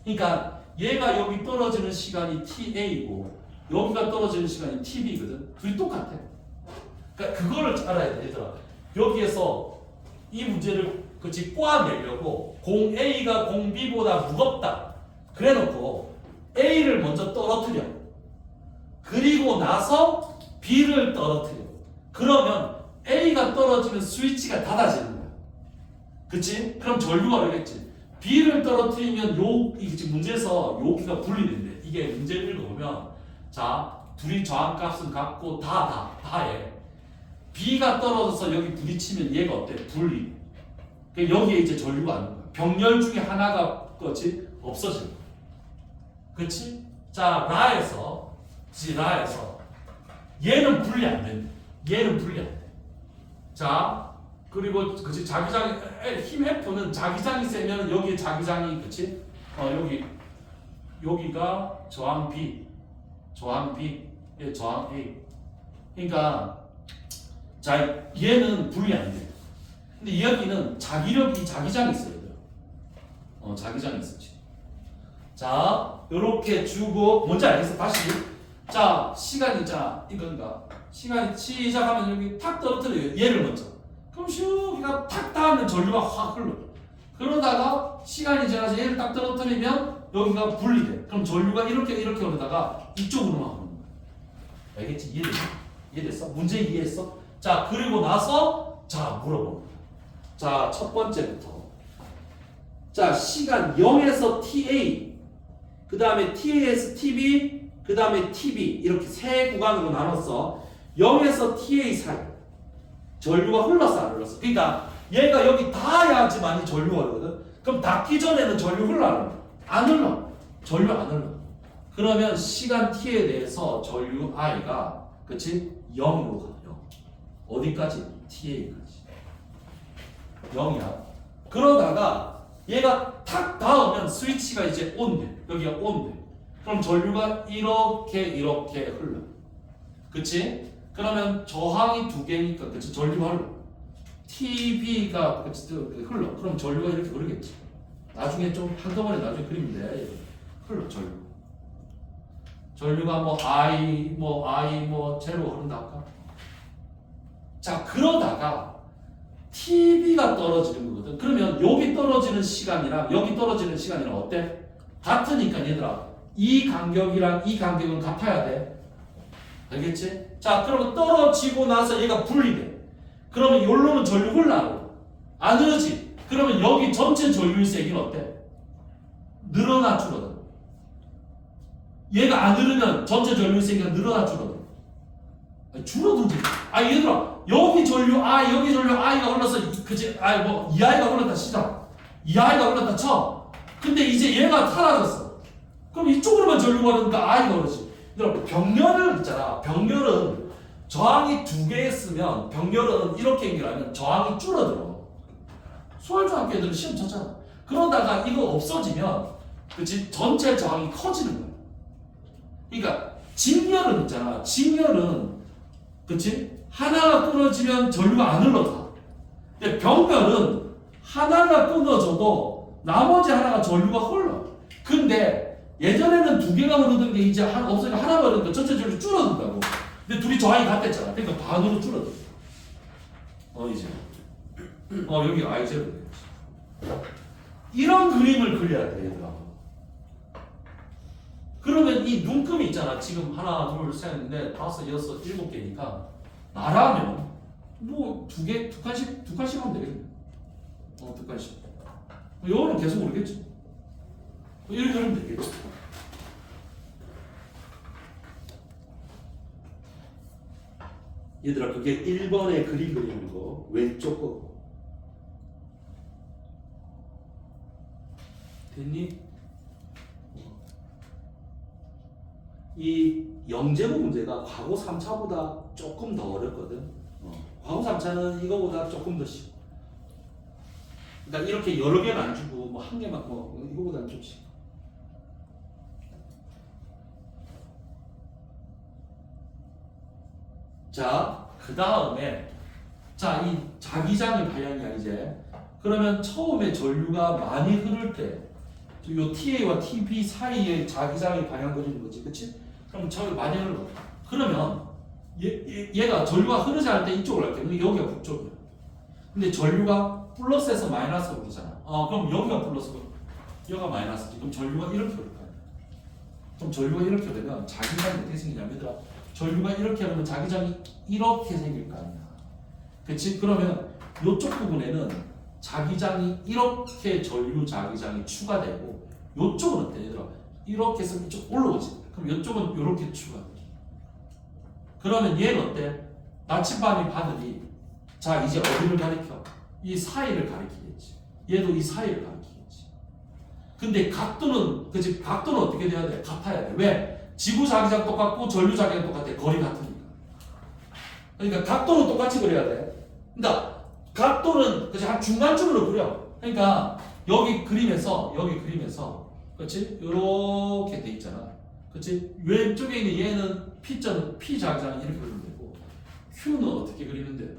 그러니까 얘가 여기 떨어지는 시간이 TA이고 여기가 떨어지는 시간이 TB거든. 둘이 똑같아. 그러니까 그거를 알아야 돼, 얘들아. 여기에서 이 문제를 꼬아내려고 공 A가 공 B보다 무겁다. 그래 놓고 A를 먼저 떨어뜨려. 그리고 나서 B를 떨어뜨려. 그러면 A가 떨어지면 스위치가 닫아지는 거야. 그치? 그럼 전류가 오르겠지. B를 떨어뜨리면 이 지금 문제에서 여기가 분리된대. 이게 문제를 읽어보면 자 둘이 저항값은 같고 다해. B가 떨어져서 여기 부딪히면 얘가 어때? 분리. 그러니까 여기에 이제 전류가 안 오는 거야. 병렬 중에 하나가 거지 없어지는 거야. 그치? 자 라에서 얘는 분리 안 된다. 얘는 분리 안 돼. 자 그리고 그치 자기장이 힘 F는 자기장이 세면 여기에 자기장이 그치? 여기가 저항 B, 얘 저항 A. 그러니까 자 얘는 분리 안 돼. 근데 여기는 자기장이 있어야 돼요. 자기장이 있었지. 자 요렇게 주고 뭔지 알겠어? 다시 자 시간이 자 이건가? 시간이 시작하면 여기 탁 떨어뜨려요. 얘를 먼저. 그럼 슉 얘가 탁 닿으면 전류가 확 흘러. 그러다가 시간이 지나서 얘를 딱 떨어뜨리면 여기가 분리돼. 그럼 전류가 이렇게 흐르다가 이쪽으로만 흐르는 거야. 알겠지? 이해됐어? 문제 이해했어? 자 그리고 나서 자 물어봅니다. 자 첫 번째부터 자 시간 0에서 TA 그 다음에 TA에서 TB 그 다음에 TB 이렇게 세 구간으로 나눴어. 0에서 TA 사이 전류가 흘렀어 안 흘렀어? 그러니까 얘가 여기 닿아야지만이 전류가 흐르거든. 그럼 닿기 전에는 전류 흘러 안 흘러? 안 흘러. 전류 안 흘러. 그러면 시간 t에 대해서 전류 i가 그치? 0으로 가. 0. 어디까지? ta까지. 0이야. 그러다가 얘가 탁 닿으면 스위치가 이제 온돼. 여기가 온돼. 그럼 전류가 이렇게 흘러. 그치? 그러면 저항이 두 개니까 그치? 전류가 흘러. TB가 그치? 흘러. 그럼 전류가 이렇게 흐르겠지. 나중에 좀 한꺼번에 나중에 그리면 돼. 흘러 전류. 전류가 I 제로 흐른다 할까? 자 그러다가 TB가 떨어지는 거거든. 그러면 여기 떨어지는 시간이랑 여기 떨어지는 시간이랑 어때? 같으니까 얘들아 이 간격이랑 이 간격은 같아야 돼. 알겠지? 자 그러면 떨어지고 나서 얘가 분리돼. 그러면 여기로는 전류 흘러 안 흐르지? 그러면 여기 전체 전류의 세기는 어때? 늘어나 줄어들어. 얘가 안 흐르면 전체 전류의 세기가 늘어나 줄어들어. 줄어들지. 얘들아 여기 전류 I 여기 전류 I가 흘러서 그치? 이 I가 흘렀다 치자. 이 I가 흘렀다 쳐. 근데 이제 얘가 사라졌어. 그럼 이쪽으로만 전류가 흐르니까 I가 흐르지. 얘들아 병렬을 있잖아. 병렬은 저항이 두 개 있으면 병렬은 이렇게 연결하면 저항이 줄어들어. 수활중학교 애들은 시험 쳤잖아. 그러다가 이거 없어지면 그치? 전체 저항이 커지는 거야. 그러니까 직렬은 있잖아. 직렬은 그치? 하나가 끊어지면 전류가 안 흘러가. 근데 병렬은 하나가 끊어져도 나머지 하나가 전류가 흘러. 근데 예전에는 두 개가 흐르던 게 이제 없으니까 하나가 흐르니까 전체 전류 줄어든다고. 근데 둘이 저항이 같았잖아. 그러니까 반으로 줄어들어. 이제 여기 I0 이런 그림을 그려야 돼 얘들아. 그러면 이 눈금이 있잖아. 지금 하나 둘 셋 넷 다섯 여섯 일곱 개니까 나라면 뭐 두 칸씩 하면 되겠네. 두 칸씩. 이거는 계속 오르겠지. 이렇게 하면 되겠지. 얘들아 그게 1번에 그림 그리는 거 왼쪽 거 됐니? 이 영재고 문제가 과거 3차보다 조금 더 어렵거든. 과거 3차는 이거보다 조금 더 쉬워. 그러니까 이렇게 여러 개는 안 주고 뭐 한 개만 이거보다는 좀 쉬워. 자, 그 다음에 자, 이 자기장의 방향이야 이제. 그러면 처음에 전류가 많이 흐를 때 요 TA와 TB 사이에 자기장의 방향 그리는 거지, 그치? 그럼 저기 많이 흘러. 그러면 얘가 전류가 흐르지 않을 때 이쪽으로 할게. 근데 여기가 북쪽이야. 근데 전류가 플러스에서 마이너스로 흐르잖아. 그럼 여기가 플러스고 여기가 마이너스지. 그럼 전류가 이렇게 흐를 거야. 그럼 전류가 이렇게 되면 자기장이 어떻게 생기냐면 얘들아 전류가 이렇게 하면 자기장이 이렇게 생길 거 아니야. 그치? 그러면 이쪽 부분에는 자기장이 이렇게 전류 자기장이 추가되고 이쪽은 어때 얘들아? 이렇게 해서 이쪽 올라오지. 그럼 이쪽은 이렇게 추가돼. 그러면 얘는 어때? 나침반이 바늘이 자 이제 어디를 가리켜? 이 사이를 가리키겠지. 얘도 이 사이를 가리키겠지. 근데 각도는 그치? 각도는 어떻게 돼야 돼? 같아야 돼. 왜? 지구 자기장 똑같고 전류 자기장 똑같아. 거리 같으니까. 그러니까 각도는 똑같이 그려야 돼. 그러니까 각도는 그치? 한 중간쯤으로 그려. 그러니까 여기 그림에서 그치? 요렇게 돼 있잖아. 그치? 왼쪽에 있는 얘는 P자는 P 자기장은 이렇게 그리면 되고 Q는 어떻게 그리면 돼?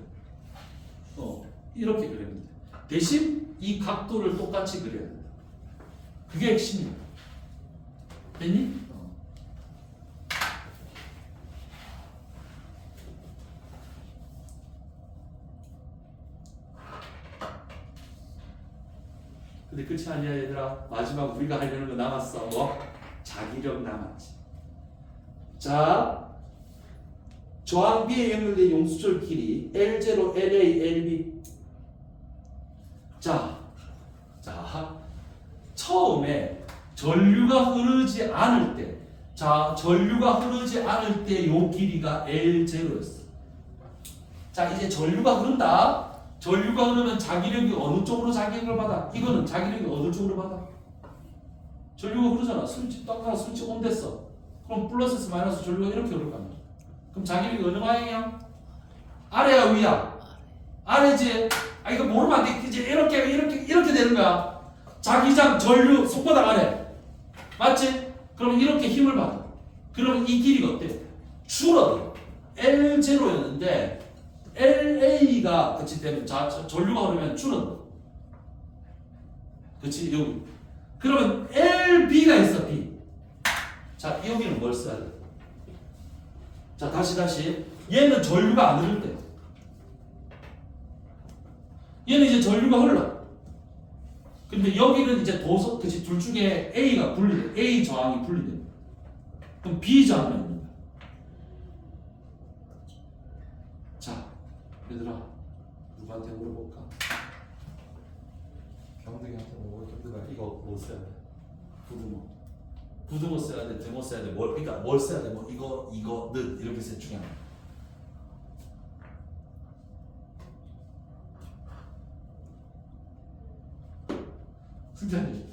이렇게 그리면 돼. 대신 이 각도를 똑같이 그려야 된다. 그게 핵심이야. 됐니? 근데 끝이 아니야 얘들아. 마지막 우리가 하려는 거 남았어. 뭐? 자기력 남았지. 자, 저항 B에 연결된 용수철 길이 L0, LA, LB. 자, 처음에 전류가 흐르지 않을 때, 전류가 흐르지 않을 때 요 길이가 L0였어. 자, 이제 전류가 흐른다. 전류가 흐르면 자기력이 어느 쪽으로 자기력을 받아? 이거는 자기력이 어느 쪽으로 받아? 전류가 흐르잖아. 스위치 딱 하나 스위치 온 됐어. 그럼 플러스에서 마이너스 전류가 이렇게 흐를 거 아니야. 그럼 자기력이 어느 방향이야? 아래야 위야? 아래지. 이거 모르면 안 돼. 이제 이렇게 되는 거야. 자기장 전류 손바닥 아래. 맞지? 그럼 이렇게 힘을 받아. 그러면 이 길이가 어때? 줄어들어. L0였는데 LA가 그치 되면 전류가 흐르면 줄어들어. 그치 여기. 그러면 LB가 있어 B. 자 여기는 뭘 써야 돼? 자 다시 얘는 전류가 안 흐를 때. 얘는 이제 전류가 흘러. 근데 여기는 이제 그치 둘 중에 A가 분리돼. A 저항이 분리돼. 그럼 B 저항은 있는 거야. 자 얘들아 누구한테 물어볼까? 경득이한테 물어볼까? 경득아 이거 뭐 써야 돼? 부등호 써야 돼? 등호 써야 돼? 그러니까 뭘 써야 돼? 뭐 이거는 이렇게 셋 중에 하나. 승자님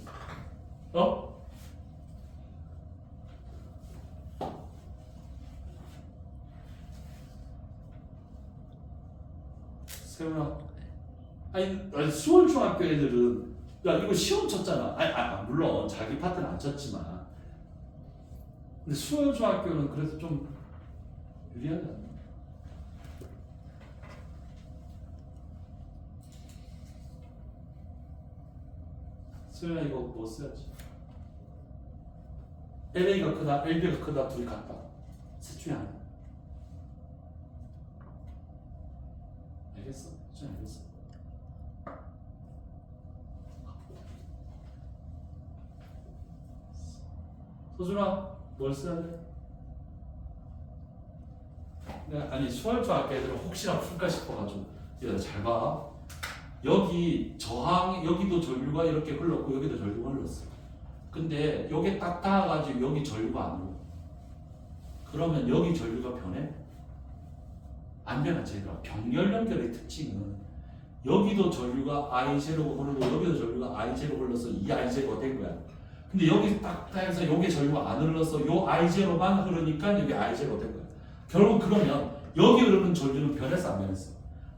세훈아 아니 수원중학교 애들은 야 이거 시험 쳤잖아. 물론 자기 파트는 안 쳤지만 근데 수원중학교는 그래도 좀 유리하지 않나? 수현아 이거 뭐 써야지? LA가 크다, LB가 크다, 둘이 같다. 셋 중에 하나. 알겠어? 좀 알겠어. 소준아, 뭘 써야 돼? 아니 수월중학교 애들은 혹시나 풀까 싶어가지고 야 잘 봐. 여기 저항 여기도 전류가 이렇게 흘렀고 여기도 전류가 흘렀어. 근데 여기 딱 닿아가지고 여기 전류가 안 흘러. 그러면 여기 전류가 변해? 안 변하지. 얘들아. 병렬 연결의 특징은 여기도 전류가 I0가 흐르고 여기도 전류가 I0 흘러서 이 I0가 된 거야. 근데 여기 딱 닿아서 여기 전류가 안 흘러서 요 I0만 흐르니까 여기 I0가 된 거야. 결국 그러면 여기 흐르는 전류는 변했어 안 변했어?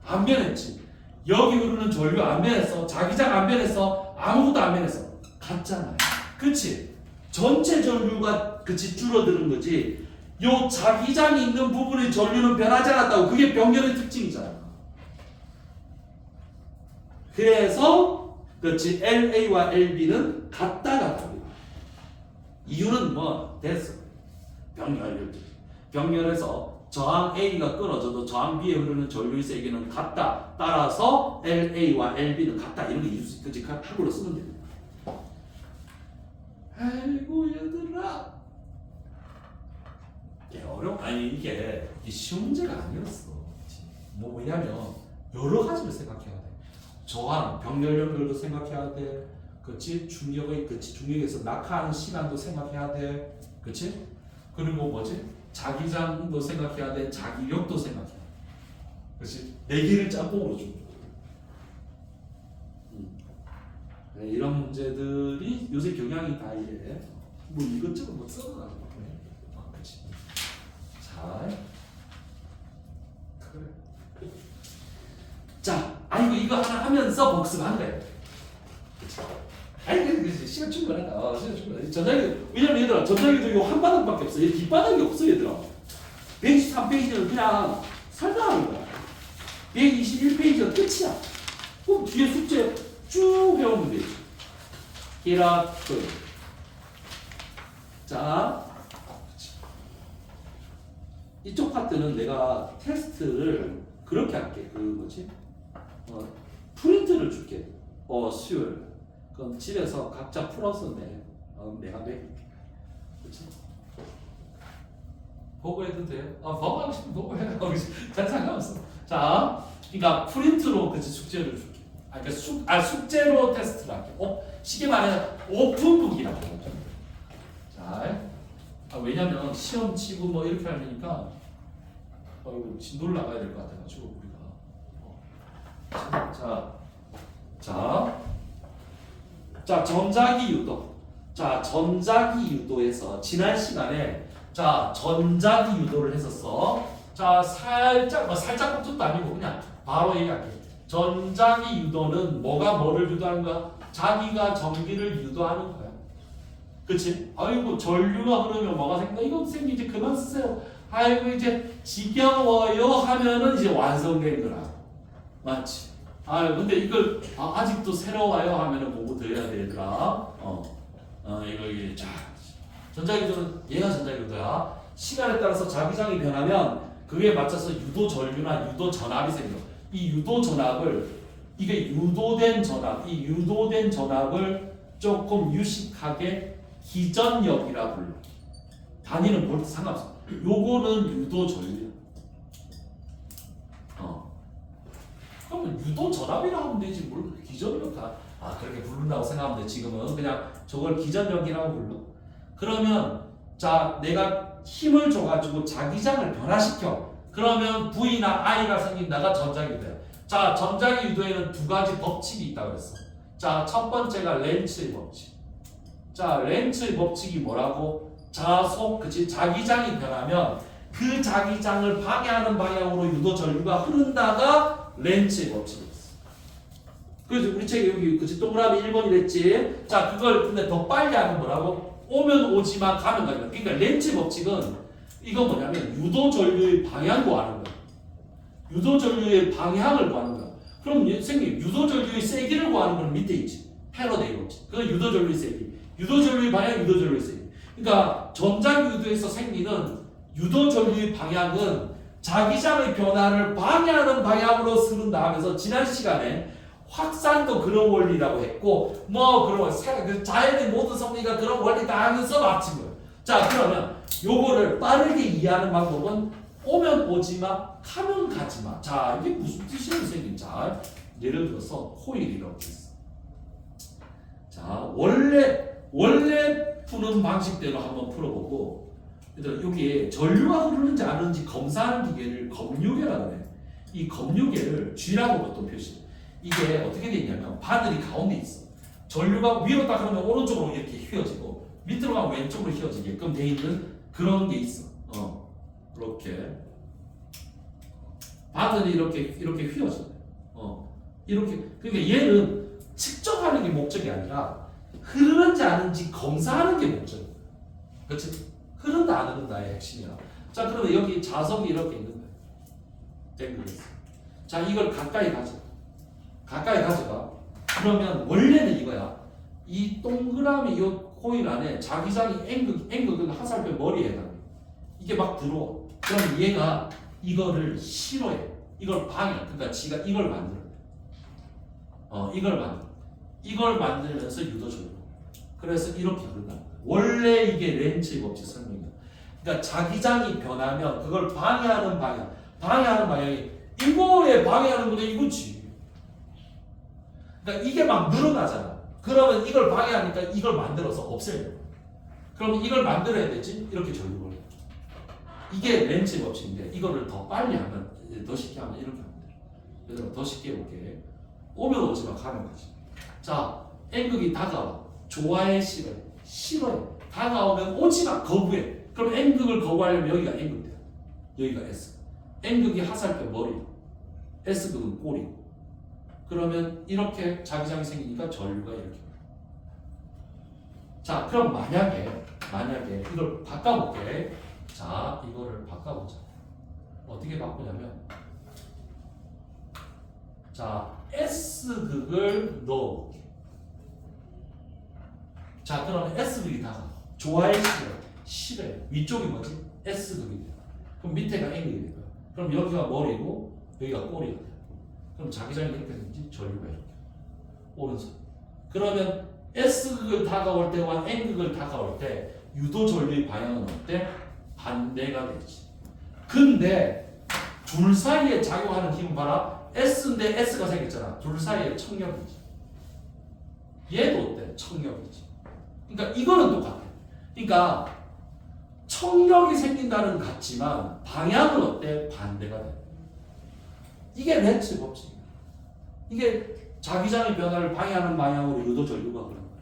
안 변했지. 여기 흐르는 전류 안 변했어. 자기장 안 변했어. 아무것도 안 변했어. 같잖아요. 그치? 전체 전류가 그치 줄어드는 거지. 요 자기장이 있는 부분의 전류는 변하지 않았다고. 그게 병렬의 특징이잖아. 그래서 그렇지 LA와 LB는 같다가 다르다. 이유는 뭐 됐어. 병렬에서 저항 A가 끊어져도 저항 B에 흐르는 전류의 세기는 같다. 따라서 LA와 LB는 같다. 이런 게 이수 있지. 한글로 쓰면 됩니다. 아이고 얘들아. 아니 이게 쉬운 문제가 아니었어. 뭐 왜냐면 여러 가지를 생각해야 돼. 저항, 병렬 연결도 생각해야 돼. 그렇지? 중력에서 낙하하는 시간도 생각해야 돼. 그렇지? 그리고 뭐지? 자기장도 생각해야 돼. 자기력도 생각해야 돼. 그렇지? 네 개를 짬뽕으로 준 거야. 네, 이런 문제들이 요새 경향이 다 이래. 뭐 이것저것 뭐 써나가는 거네. 그렇지? 자, 그래. 자, 아이고 이거 하나 하면서 복습하는 거야. 아니 그래 시간 충분하다. 시간 충분해. 전자기 왜냐면 얘들아 전자기도 이거 한 바닥밖에 없어. 얘 뒷바닥이 없어 얘들아. 123페이지는 그냥 설명하는 거야. 121페이지는 끝이야. 그럼 뒤에 숙제 쭉 배우면 되지. 히라크. 자, 이쪽 파트는 내가 테스트를 그렇게 할게. 그 뭐지? 프린트를 줄게. 수요일. 그럼 집에서 각자 풀어서 내가 매길게. 그렇지? 보고해도 돼. 보고하고 싶으면 보고해. 잘 상관없어. 자, 그러니까 프린트로 그치 숙제를 줄게. 그러니까 숙제로 테스트를 할게. 쉽게 말해 오픈북이라고 하죠. 자, 왜냐면 시험 치고 뭐 이렇게 하려니까 진도를 나가야 될 것 같아가지고 우리가 자 전자기 유도. 자 전자기 유도에서 지난 시간에 자 전자기 유도를 했었어. 자 살짝 꼽집도 아니고 그냥 바로 얘기할게. 전자기 유도는 뭐가 뭐를 유도하는 거야? 자기가 전기를 유도하는 거야. 그치? 아이고 전류가 흐르면 뭐가 생긴다? 이거 생기지 그만 쓰세요. 아이고 이제 지겨워요 하면은 이제 완성된 거라. 맞지? 근데 이걸 아직도 새로워요 하면은 공부 더 해야 돼 얘들아. 이거 자 전자기도는 얘가 전자기도야. 시간에 따라서 자기장이 변하면 그에 맞춰서 유도 전류나 유도 전압이 생겨. 이 유도 전압을 이게 유도된 전압을 조금 유식하게 기전력이라 불러. 단위는 볼트 상관없어. 요거는 유도 전류야. 그러면 유도 전압이라고 하면 되지 뭘 기전력 그렇게 부른다고 생각하면 돼. 지금은 그냥 저걸 기전력이라고 불러. 그러면 자 내가 힘을 줘가지고 자기장을 변화시켜. 그러면 V나 I가 생긴다가 전자기 유도야. 자 전자기 유도에는 두 가지 법칙이 있다고 그랬어. 자 첫 번째가 렌츠의 법칙. 자 렌츠의 법칙이 뭐라고? 자속 그치 자기장이 변하면 그 자기장을 방해하는 방향으로 유도 전류가 흐른다가 렌츠의 법칙이었어. 그래서 우리 책에 여기 그치 동그라미 1번이랬지. 자 그걸 근데 더 빨리 하면 뭐라고? 오면 오지만 가면 가지마. 그러니까 렌츠의 법칙은 이거 뭐냐면 유도 전류의 방향 구하는 거야. 유도 전류의 방향을 구하는 거야. 그럼 선생님 유도 전류의 세기를 구하는 건 밑에 있지. 패러데이 법칙. 그건 유도 전류의 세기. 유도 전류의 방향, 유도 전류의 세기. 그러니까 전자기 유도에서 생기는 유도 전류의 방향은 자기장의 변화를 방해하는 방향으로 흐른다 하면서 지난 시간에 확산도 그런 원리라고 했고 뭐 그런 자연의 모든 성리가 그런 원리다 하면서 마친 거예요. 자 그러면 요거를 빠르게 이해하는 방법은 오면 오지마 가면 가지마. 자 이게 무슨 뜻이에요 선생님? 자 예를 들어서 코일이 이렇게 있어. 자 원래 푸는 방식대로 한번 풀어보고 얘들아 여기에 전류가 흐르는지 안 흐르는지 검사하는 기계를 검유계라고 해. 이 검유계를 G라고 보통 표시해. 이게 어떻게 돼 있냐면 바늘이 가운데 있어. 전류가 위로 딱 하면 오른쪽으로 이렇게 휘어지고 밑으로 가면 왼쪽으로 휘어지게끔 돼 있는 그런 게 있어. 이렇게 바늘이 이렇게 휘어져. 이렇게 그러니까 얘는 측정하는 게 목적이 아니라 흐르는지 안 흐르는지 검사하는 게 목적이야. 그렇지? 흐른다 안 흐른다의 핵심이야. 자 그러면 여기 자석이 이렇게 있는 거야. 땡글에서. 자 이걸 가까이 가져가. 그러면 원래는 이거야. 이 동그라미 이 코일 안에 자기장이 N극은 화살표 머리에 해당해. 이게 막 들어와. 그럼 얘가 이거를 싫어해. 이걸 방해. 그러니까 지가 이걸 만들어. 이걸 만들면서 유도 전류. 그래서 이렇게 흐른다. 원래 이게 렌츠의 법칙 설명이야. 그러니까 자기장이 변하면 그걸 방해하는 방향이 이거에 방해하는 거는 이거지. 그러니까 이게 막 늘어나잖아. 그러면 이걸 방해하니까 이걸 만들어서 없애요. 그러면 이걸 만들어야 되지? 이렇게 전류를. 이게 렌치 법칙인데 이거를 더 빨리 하면, 더 쉽게 하면 이렇게 하면 돼. 얘들아 더 쉽게 해볼게. 오면 오지만 가면 가지. 자, N극이 다가와. 좋아해, 싫어해? 싫어해. 다가오면 오지마, 거부해. 그럼 N극을 거부하려면 여기가 N극 돼요. 여기가 S. N극이 하살표 머리고 S극은 꼬리고. 그러면 이렇게 자기장이 생기니까 전류가 이렇게. 자, 그럼 만약에 이걸 바꿔볼게. 자, 이거를 바꿔보자. 어떻게 바꾸냐면, 자, S극을 넣어볼게. 자, 그러면 S극이 다가. 좋아해, 싫어해. 위쪽이 뭐지? S극이 돼요. 그럼 밑에가 N극이 돼요. 그럼 여기가 머리고 여기가 꼬리가 돼요. 그럼 자기장이 이렇게 생기지? 전류가 이렇게. 오른손. 그러면 S극을 다가올 때와 N극을 다가올 때 유도 전류의 방향은 어때? 반대가 되지. 근데 둘 사이에 작용하는 힘은 봐라. S인데 S가 생겼잖아. 둘 사이에 청력이지. 얘도 어때? 청력이지. 그러니까 이거는 똑같아. 그러니까 청력이 생긴다는 같지만 방향은 어때? 반대가 돼. 이게 렌츠 법칙이야. 이게 자기장의 변화를 방해하는 방향으로 유도 전류가 그런 거야.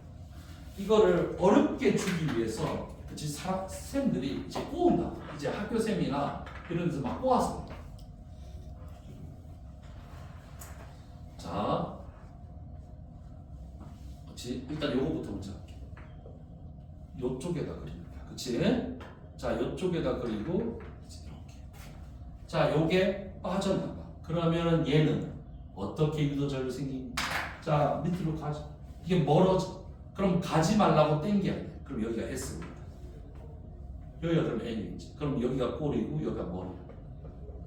이거를 어렵게 주기 위해서 그치 쌤들이 이제 꼬운다. 이제 학교 쌤이나 이런 데서 막 꼬아서. 자, 그치 일단 요거부터 먼저 할게. 요쪽에다 그립니다. 그치? 자, 요쪽에다 그리고 이렇게. 자, 요게 빠져나가. 그러면 얘는 어떻게 유도 전류 생깁니까? 자, 밑으로 가죠. 이게 멀어져. 그럼 가지 말라고 당겨야 돼. 그럼 여기가 S입니다. 여기가 그럼 N이겠지. 그럼 여기가 꼬리고 여기가 머리.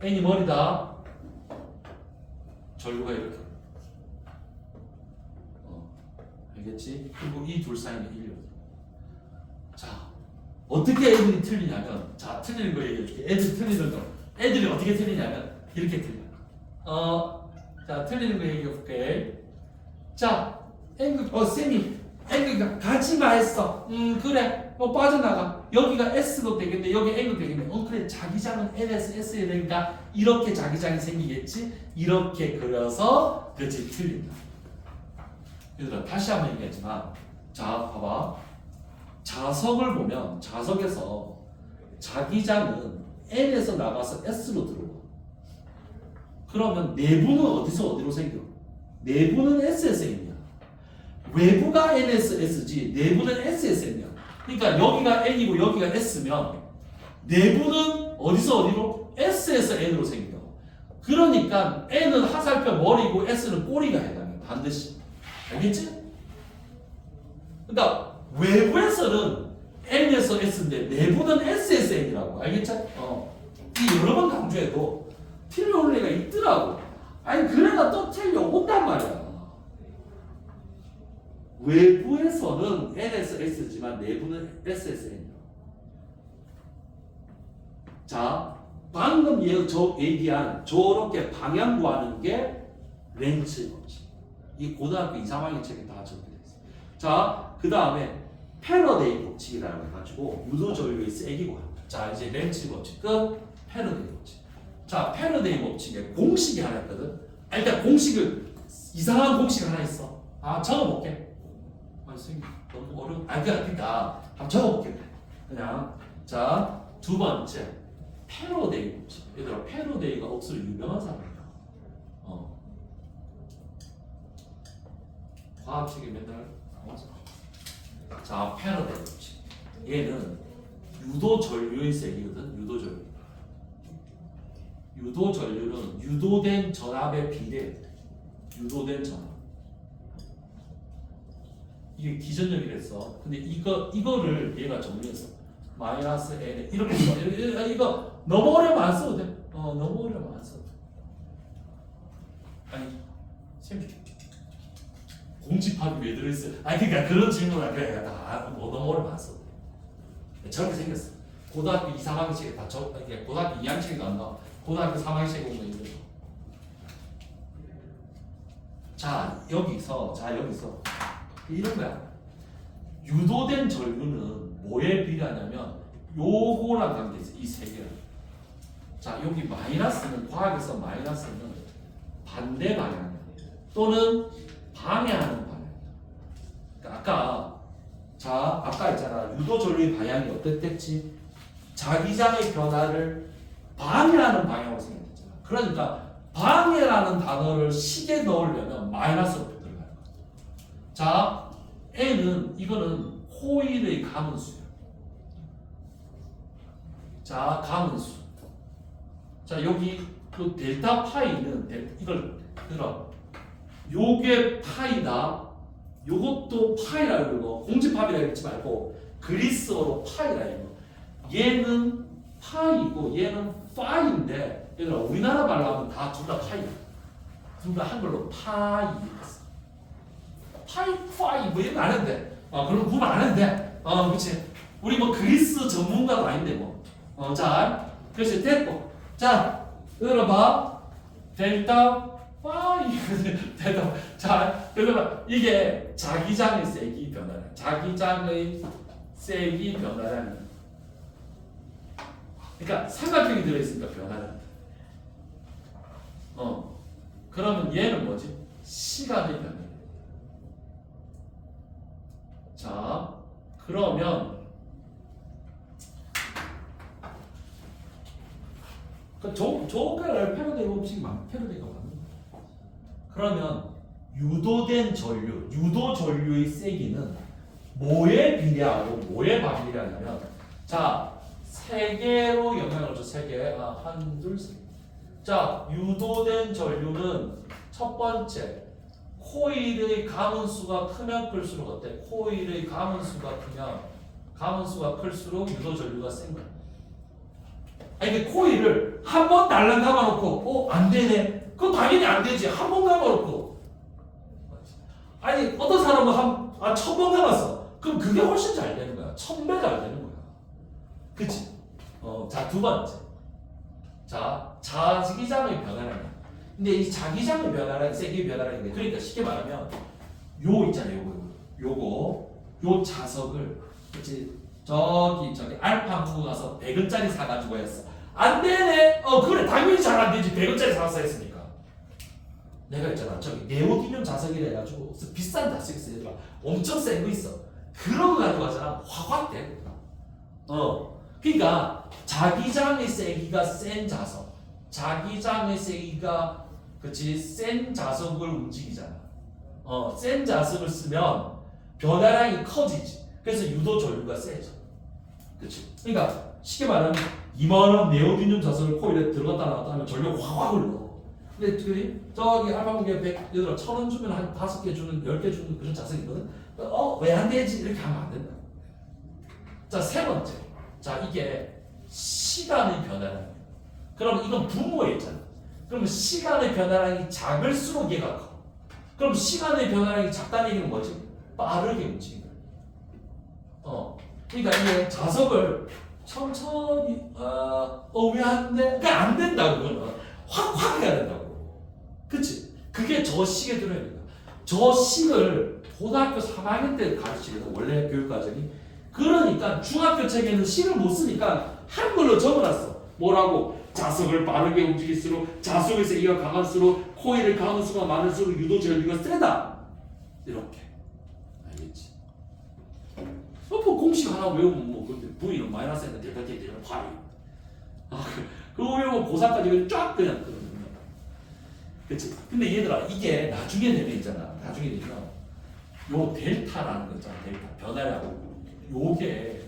N이 머리다. 전류가 이렇게. 알겠지? 그리고 이 둘 사이는 1력. 자, 어떻게 애들이 틀리냐면, 자, 틀리는 거 얘기해줄게. 애들이 틀리는 거. 애들이 어떻게 틀리냐면, 이렇게 틀려. 자, 틀리는 거 얘기해볼게. 자, 쌤이, N극이 가지마 했어. 그래. 빠져나가. 여기가 S도 되겠네. 여기 N도 되겠네. 그래. 자기장은 N에서 S에 되니까 이렇게 자기장이 생기겠지? 이렇게 그려서, 그렇지. 틀린다. 얘들아, 다시 한번 얘기하지만, 자, 봐봐. 자석을 보면, 자석에서 자기장은 N에서 나가서 S로 들어와. 그러면 내부는 어디서 어디로 생겨? 내부는 S에서 N이야. 외부가 N에서 S지 내부는 S에서 N이야. 그러니까 여기가 N이고 여기가 S면 내부는 어디서 어디로? S에서 N으로 생겨. 그러니까 N은 하살표 머리고 S는 꼬리가 해당해. 반드시. 알겠지? 그러니까 외부에서는 N에서 S인데 내부는 S에서 N이라고. 알겠지? 이 여러 번 강조해도 틀려올 애가 있더라고. 아니 그래가 또 틀려온단 말이야. 외부에서는 N에서 S지만 내부는 S에서 N이야. 자, 방금 얘기한 저렇게 방향 구하는 게 렌츠 법칙. 이 고등학교 2, 3학년 책에 다 적혀져 있어. 자, 그 다음에 패러데이 법칙이라고 해가지고 유도 전류의 세기 구합니다. 자, 이제 렌츠 법칙 끝. 패러데이 법칙. 자, 패러데이 법칙에 공식이 하나 있거든. 일단 공식을 이상한 공식 하나 있어. 적어볼게. 선생님 너무 어려워. 그러니까 한번 적어볼게. 그냥 자, 두 번째 패러데이 법칙. 얘들아, 패러데이가 억수로 유명한 사람이야. 과학책에 맨날 나오잖아. 자, 패러데이 법칙. 얘는 유도 전류의 세기거든. 유도 전류. 유도 전류는 유도된 전압에 비례해. 유도된 전압. 이게 기전력이랬어. 근데 이거를 얘가 정리해서 마이너스 N 이렇게 써. 이거 너무 어려우면 안 써도 돼. 너무 어려우면 안 써도 돼. 아니, 쌤 공집합이 왜 들어있어요? 그러니까 그런 질문을 그래. 너무 어려우면 안 써도 돼. 저렇게 생겼어. 고등학교 2, 3학년씩 다 이게 고등학교 2학년씩 안 나와. 고등학교 3학년씩 오면 이거. 자 여기서 이런 거야. 유도된 전류는 뭐에 비례하냐면 요거랑 관계 있어. 이 세 개랑. 자 여기 마이너스는 과학에서 마이너스는 반대 방향 또는 방해하는 방향. 그러니까 아까 있잖아. 유도 전류의 방향이 어땠댔지? 자기장의 변화를 방해하는 방향으로 생각했잖아. 그러니까 방해라는 단어를 식에 넣으려면 마이너스로 들어가는 거야. 자, N은 이거는 코일의 가문수야. 자, 가문수. 자, 여기 그 델타 파이는 이걸 들어. 요게 파이다. 요것도 파이라 그러고 공집합이라 그러지 말고 그리스어로 파이라 이거. 얘는 파이고 얘는 파이인데 얘들아 우리나라 말로 하면 다 둘 다 파이야. 둘 다 한글로 파이. 파이 뭐 이런 거 아는데 그런 거 구분 안 하는데 그치. 우리 뭐 그리스 전문가도 아닌데 뭐 자 그래서 됐고 자 들어봐 델타 파이 델타 자 그러면 이게 자기장의 세기 변화량 자기장의 세기 변화량 그러니까 삼각형이 들어있으니까 변화량 그러면 얘는 뭐지? 시간의 변화량 자 그러면 저거를 패러디가 음식이 패러디가 많은 그러면 유도된 전류, 유도 전류의 세기는 뭐에 비례하고 뭐에 반비례하냐면 자, 세 개로 영향을 줘. 세 개. 한, 둘, 셋. 자, 유도된 전류는 첫 번째 코일의 가문수가 크면 클수록 어때? 코일의 가문수가 크면 가문수가 클수록 유도 전류가 센 거야. 아니 근데 코일을 한 번 날랑 감아놓고 안 되네. 그건 당연히 안 되지. 한 번 감아놓고 아니 어떤 사람은 1000번 감았어. 그럼 그게 훨씬 잘 되는 거야. 1000배 잘 되는 거야. 그치? 자, 두 번째. 자, 자기장의 변화량. 근데 이 자기장의 변화량, 세기의 변화량인데, 그러니까 쉽게 말하면, 요 있잖아요, 요 자석을, 그치? 저기, 알파 항공 가서 100원짜리 사가지고 했어. 안 되네! 그래, 당연히 잘 안 되지. 100원짜리 사서 했으니까. 내가 있잖아, 저기, 네오디듐 자석이라 해가지고, 비싼 자석이 있어, 얘들아. 엄청 센 거 있어. 그런 거 가지고 하잖아. 확 돼. 그러니까 자기장의 세기가 센 자석, 자기장의 세기가 그치 센 자석을 움직이잖아. 센 자석을 쓰면 변화량이 커지지. 그래서 유도 전류가 세져. 그치? 그러니까 쉽게 말하면 2만원 네오디듐 자석을 코일에 들어갔다 나왔다 하면 전류가 확 흘러. 근데 저기 알파공기에 100, 1000원 주면 한 5개 주는, 10개 주는 그런 자석이거든. 왜 안 되지? 이렇게 하면 안 된다. 자, 세 번째. 자, 이게 시간의 변화량. 그럼 이건 분모에 있잖아. 그러면 시간의 변화량이 작을수록 얘가 커. 그럼 시간의 변화량이 작다는 얘기는 뭐지? 빠르게 움직이는 거야. 그러니까 이게 자석을 천천히, 왜 안 돼? 그게 안 된다고, 그거는. 확 해야 된다고. 그치? 그게 저 식에 들어야 된다. 저 식을 고등학교 3학년 때 가르치거든, 원래 교육과정이. 그러니까 중학교 책에는 식을 못 쓰니까 한글로 적어놨어. 뭐라고? 자석을 빠르게 움직일수록 자석의 세기가 강할수록 코일의 가문수가 많을수록 유도 전류가 세다. 이렇게. 알겠지? 뭐 공식 하나 외우면 뭐 근데 V는 마이너스 N은 델타 T 되는 파이. 그거 외우면 고3까지 쫙 그냥 그치? 근데 얘들아 이게 나중에 되면 있잖아. 나중에 되면 요 델타라는 거 있잖아. 델타 변화량. 요게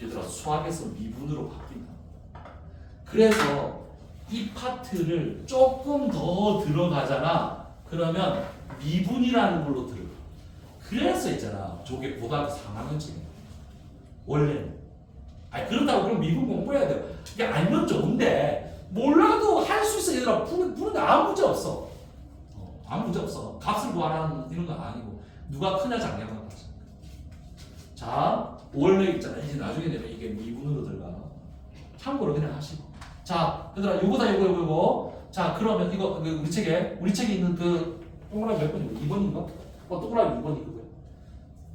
얘들아 수학에서 미분으로 바뀐다. 그래서 이 파트를 조금 더 들어가잖아. 그러면 미분이라는 걸로 들어가. 그래서 있잖아. 저게 고등학교 3학년쯤이야. 원래는. 그렇다고 그럼 미분 공부해야 돼. 이게 알면 좋은데 몰라도 할 수 있어. 얘들아 푸는데 아무 문제 없어. 아무 문제 없어. 값을 구하라는 이런 거 아니고 누가 크냐 작냐만 하지. 자. 원래 있잖아. 이제 나중에 되면 이게 미분으로 들어가. 참고로 그냥 하시고. 자, 얘들아, 요거다, 요거. 자, 그러면 이거 우리 책에 있는 그 동그라미 몇 번이고 2번인가? 동그라미 2번이 그거야.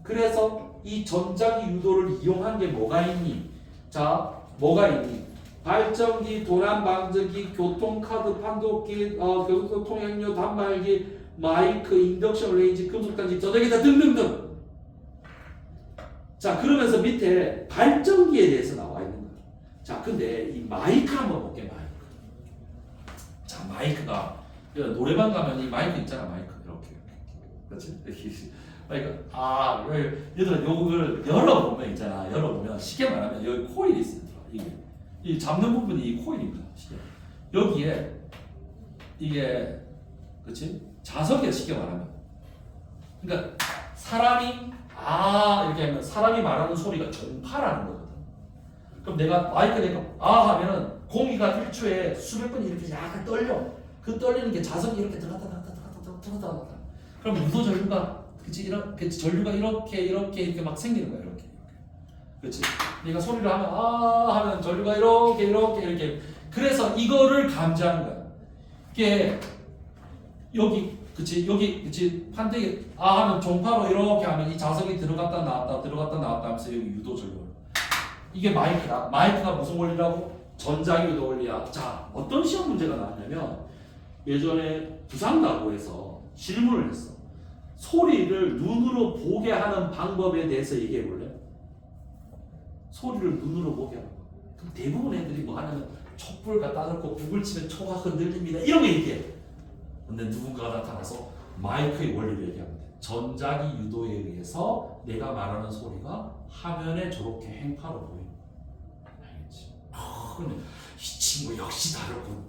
그래서 이 전자기 유도를 이용한 게 뭐가 있니? 자, 뭐가 있니? 발전기, 도난 방지기, 교통카드 판독기, 교통통행료 단말기, 마이크, 인덕션 레인지, 금속단지, 전자기다 등등등. 자, 그러면서 밑에 발전기에 대해서 나와 있는 거야. 자, 근데 이 마이크 한번 볼게, 마이크. 자, 마이크가 노래방 가면 이 마이크 있잖아, 마이크 이렇게, 그렇지? 마이크. 얘들아, 요걸 열어보면 있잖아. 열어보면 쉽게 말하면 여기 코일이 있어요. 이게 이 잡는 부분이 이 코일입니다. 쉽게. 여기에 이게 그렇지? 자석이야, 쉽게 말하면. 그러니까 사람이 이렇게 하면 사람이 말하는 소리가 종파라는 거거든. 그럼 내가 마이크 내가 하면은 공기가 1초에 수백 번이 이렇게 약간 떨려. 그 떨리는 게 자석이 이렇게 들어갔다 나갔다. 그럼 유도 전류가 전류가 이렇게 막 생기는 거야. 이렇게. 그렇지? 내가 소리를 하면 하면 전류가 이렇게. 그래서 이거를 감지하는 거야. 이게 여기 그치 판때기 하면 종파로 이렇게 하면 이 자석이 들어갔다 나왔다 하면서 여기 유도 전류. 이게 마이크다. 마이크가 무슨 원리라고? 전자기 유도 원리야. 자, 어떤 시험 문제가 나왔냐면 예전에 부산가고에서 질문을 했어. 소리를 눈으로 보게 하는 방법에 대해서 얘기해 볼래? 소리를 눈으로 보게 하는 거. 그럼 대부분 애들이 뭐 하냐면 촛불 갖다 놓고 북을 치면 초가 흔들립니다. 이런 거 얘기해. 근데 누군가가 나타나서 마이크의 원리를 얘기하면 돼. 전자기 유도에 의해서 내가 말하는 소리가 화면에 저렇게 행파로 보이는 거야. 알겠지? 그러면 이 친구 역시 다르군.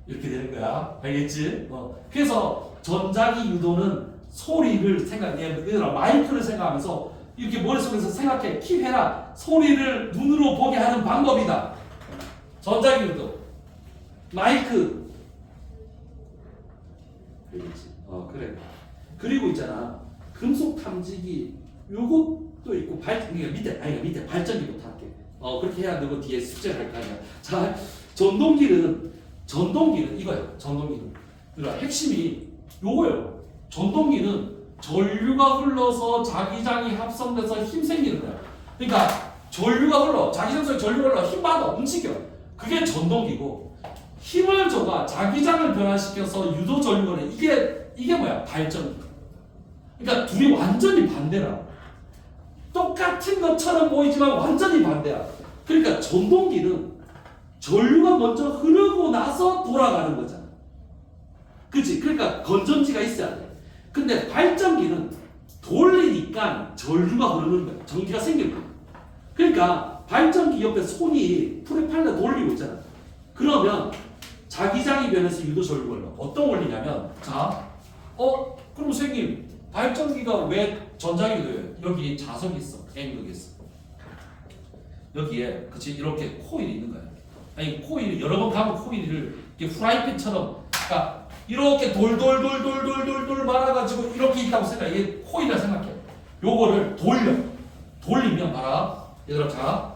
이렇게 되는 거야. 알겠지? 그래서 전자기 유도는 소리를 얘들아 마이크를 생각하면서 이렇게 머릿속에서 생각해. 킵해라. 소리를 눈으로 보게 하는 방법이다. 전자기 유도. 마이크. 알겠지? 그래. 그리고 있잖아. 금속 탐지기 요것도 있고 밑에 발전기부터 할게. 그렇게 해야 되고 뒤에 숙제를 할 거 아니야. 자, 전동기는 이거야. 전동기는. 그러니까 핵심이 요거예요. 전동기는 전류가 흘러서 자기장이 합성돼서 힘 생기는 거야. 그러니까 전류가 흘러, 자기장 속에 전류가 흘러 힘 받아 움직여. 그게 전동기고 힘을 줘가 자기장을 변화시켜서 유도 전류거든. 이게 뭐야? 발전기. 그러니까 둘이 완전히 반대라. 똑같은 것처럼 보이지만 완전히 반대야. 그러니까 전동기는 전류가 먼저 흐르고 나서 돌아가는 거잖아. 그치? 그러니까 건전지가 있어야 돼. 근데 발전기는 돌리니까 전류가 흐르는 거야. 전기가 생기는 거야. 그러니까 발전기 옆에 손이 프레팔러 돌리고 있잖아. 그러면 자기장이 변해서 유도 전류가 흘러. 어떤 원리냐면 그럼 선생님 발전기가 왜 전자기 유도예요? 여기 자석이 있어. N극이 있어. 여기에 그치 이렇게 코일이 있는 거야. 아니 코일이 여러 번 가면 코일을 이렇게 프라이팬처럼 그러니까 이렇게 돌 말아가지고 이렇게 있다고 생각해. 이게 코일이라 생각해. 요거를 돌리면 봐라. 얘들아 자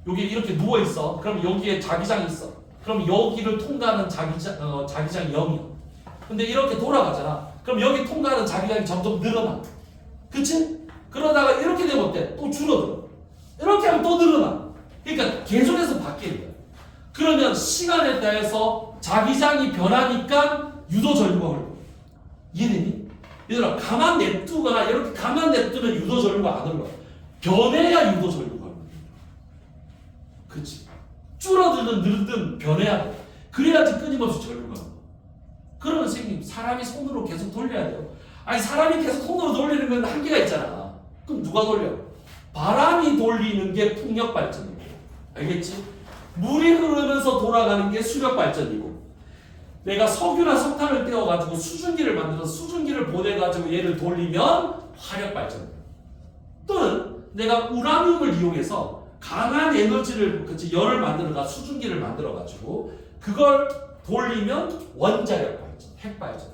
여기 이렇게 누워 있어. 그럼 여기에 자기장이 있어. 그럼 여기를 통과하는 자기장이 0이야. 근데 이렇게 돌아가잖아. 그럼 여기 통과하는 자기장이 점점 늘어나. 그치? 그러다가 이렇게 되면 어때? 또 줄어들어. 이렇게 하면 또 늘어나. 그러니까 계속해서 바뀌는 거야. 그러면 시간에 따라서 자기장이 변하니까 유도 전류가 흘러. 이해되니? 얘들아 가만 냅두거나 이렇게 가만 냅두면 유도 전류가 안 흘러. 변해야 유도 전류가 흘러. 그치? 줄어들든 늘든 변해야 돼. 그래야지 끊임없이 전류가 흘러. 그러면 선생님 사람이 손으로 계속 돌려야 돼요. 아니 사람이 계속 손으로 돌리는 건 한계가 있잖아. 그럼 누가 돌려? 바람이 돌리는 게 풍력 발전이고, 알겠지? 물이 흐르면서 돌아가는 게 수력 발전이고, 내가 석유나 석탄을 떼어가지고 수증기를 만들어서 수증기를 보내가지고 얘를 돌리면 화력 발전이고, 또는 내가 우라늄을 이용해서 강한 에너지를 열을 만들어가 수증기를 만들어가지고 그걸 돌리면 원자력 발전, 핵 발전.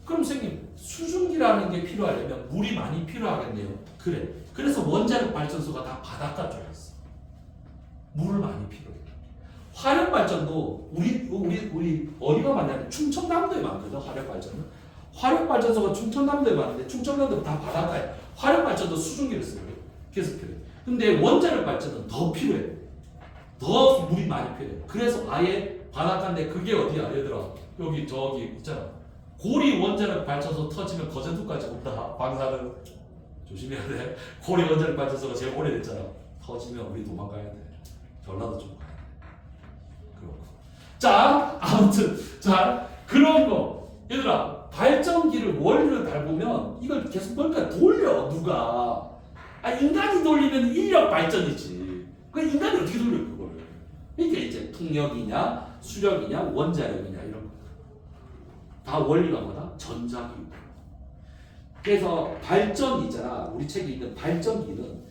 그럼 선생님 수증기라는 게 필요하려면 물이 많이 필요하겠네요. 그래. 그래서 원자력 발전소가 다 바닷가 쪽에 있어. 물을 많이 필요해. 화력 발전도 우리 어디가 많냐면 충청남도에 많거든. 화력 발전은. 화력 발전소가 충청남도에 많은데 충청남도 다 바닷가에. 화력 발전도 수증기를 쓰고 그래서 필요해. 근데 원자력 발전은 더 필요해. 더 물이 많이 필요해. 그래서 아예 바닷가인데 그게 어디야? 얘들아 여기 저기 있잖아. 고리 원자력 발전소 터지면 거제도까지 온다. 방사능 조심해야 돼. 고리 원자력 발전소가 제일 오래됐잖아. 터지면 우리 도망가야 돼. 전라도 쪽 가야 돼. 그렇고. 자, 아무튼 자 그런 거 얘들아 발전기를 원리를 밟으면 이걸 계속 뭔가 돌려 누가. 인간이 돌리면 인력 발전이지. 그 인간이 어떻게 돌려 그거를? 그러니까 이제 풍력이냐 수력이냐 원자력이냐 이런 거. 다 원리가 뭐다? 전자기. 그래서 발전기 있잖아. 우리 책에 있는 발전기는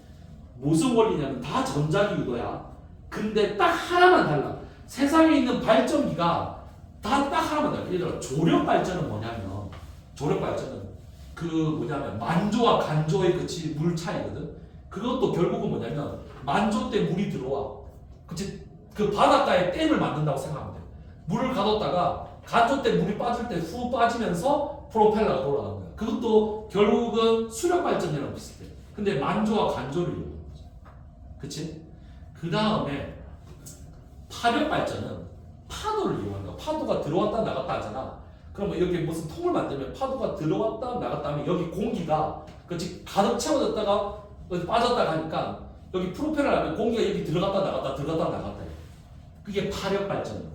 무슨 원리냐면 다 전자기 유도야. 근데 딱 하나만 달라. 세상에 있는 발전기가 다 딱 하나만 달라. 예를 들어 조력 발전은 뭐냐면 조력 발전은 그 뭐냐면 만조와 간조의 그치 물 차이거든. 그것도 결국은 뭐냐면 만조 때 물이 들어와. 그치 그 바닷가에 댐을 만든다고 생각하면 돼. 물을 가뒀다가 간조 때 물이 빠질 때 후 빠지면서 프로펠러가 돌아가는 거야. 그것도 결국은 수력 발전이랑 비슷해. 근데 만조와 간조를 이용하는 거지. 그치? 그 다음에 파력 발전은 파도를 이용하는 거야. 파도가 들어왔다 나갔다 하잖아. 그러면 여기 무슨 통을 만들면 파도가 들어왔다 나갔다 하면 여기 공기가 그치 가득 채워졌다가 빠졌다가 하니까 여기 프로펠러 하면 공기가 여기 들어갔다 나갔다 들어갔다 나갔다 해. 그게 파력 발전이야.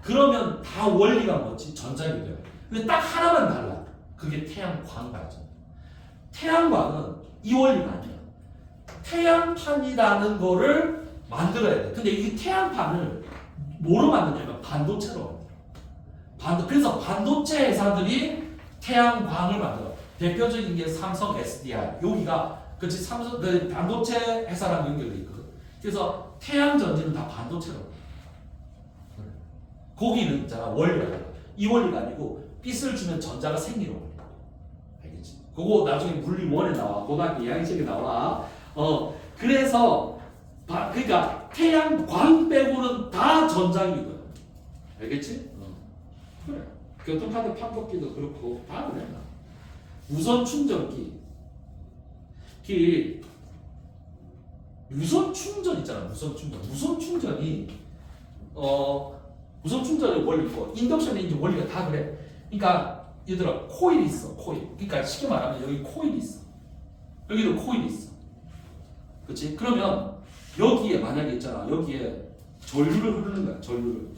그러면 다 원리가 뭐지? 전자기도야. 근데 딱 하나만 달라. 그게 태양광 발전. 태양광은 이 원리가 아니야. 태양판이라는 거를 만들어야 돼. 근데 이 태양판을 뭐로 만드냐면 반도체로 만들어. 그래서 반도체 회사들이 태양광을 만들어. 대표적인 게 삼성 SDI. 여기가 그치 삼성 그 반도체 회사랑 연결돼 있거든. 그래서 태양 전지는 다 반도체로. 거기는 있잖아 원리가 달라. 이 원리가 아니고 빛을 주면 전자가 생기는 원리. 알겠지? 그거 나중에 물리 1에 나와. 고등학교 2학년책에 나와. 그래서 그러니까 태양광 빼고는 다 전자기도야. 알겠지? 그래. 교통카드 판독기도 그렇고 다 그래. 무선 충전기. 무선 충전 있잖아. 무선 충전. 무선 충전이 무선 충전의 원리고 인덕션의 이제 원리가 다 그래. 그러니까 얘들아 코일이 있어. 코일. 그러니까 쉽게 말하면 여기 코일이 있어. 여기도 코일이 있어. 그렇지? 그러면 여기에 만약에 있잖아. 여기에 전류를 흐르는 거야. 전류를.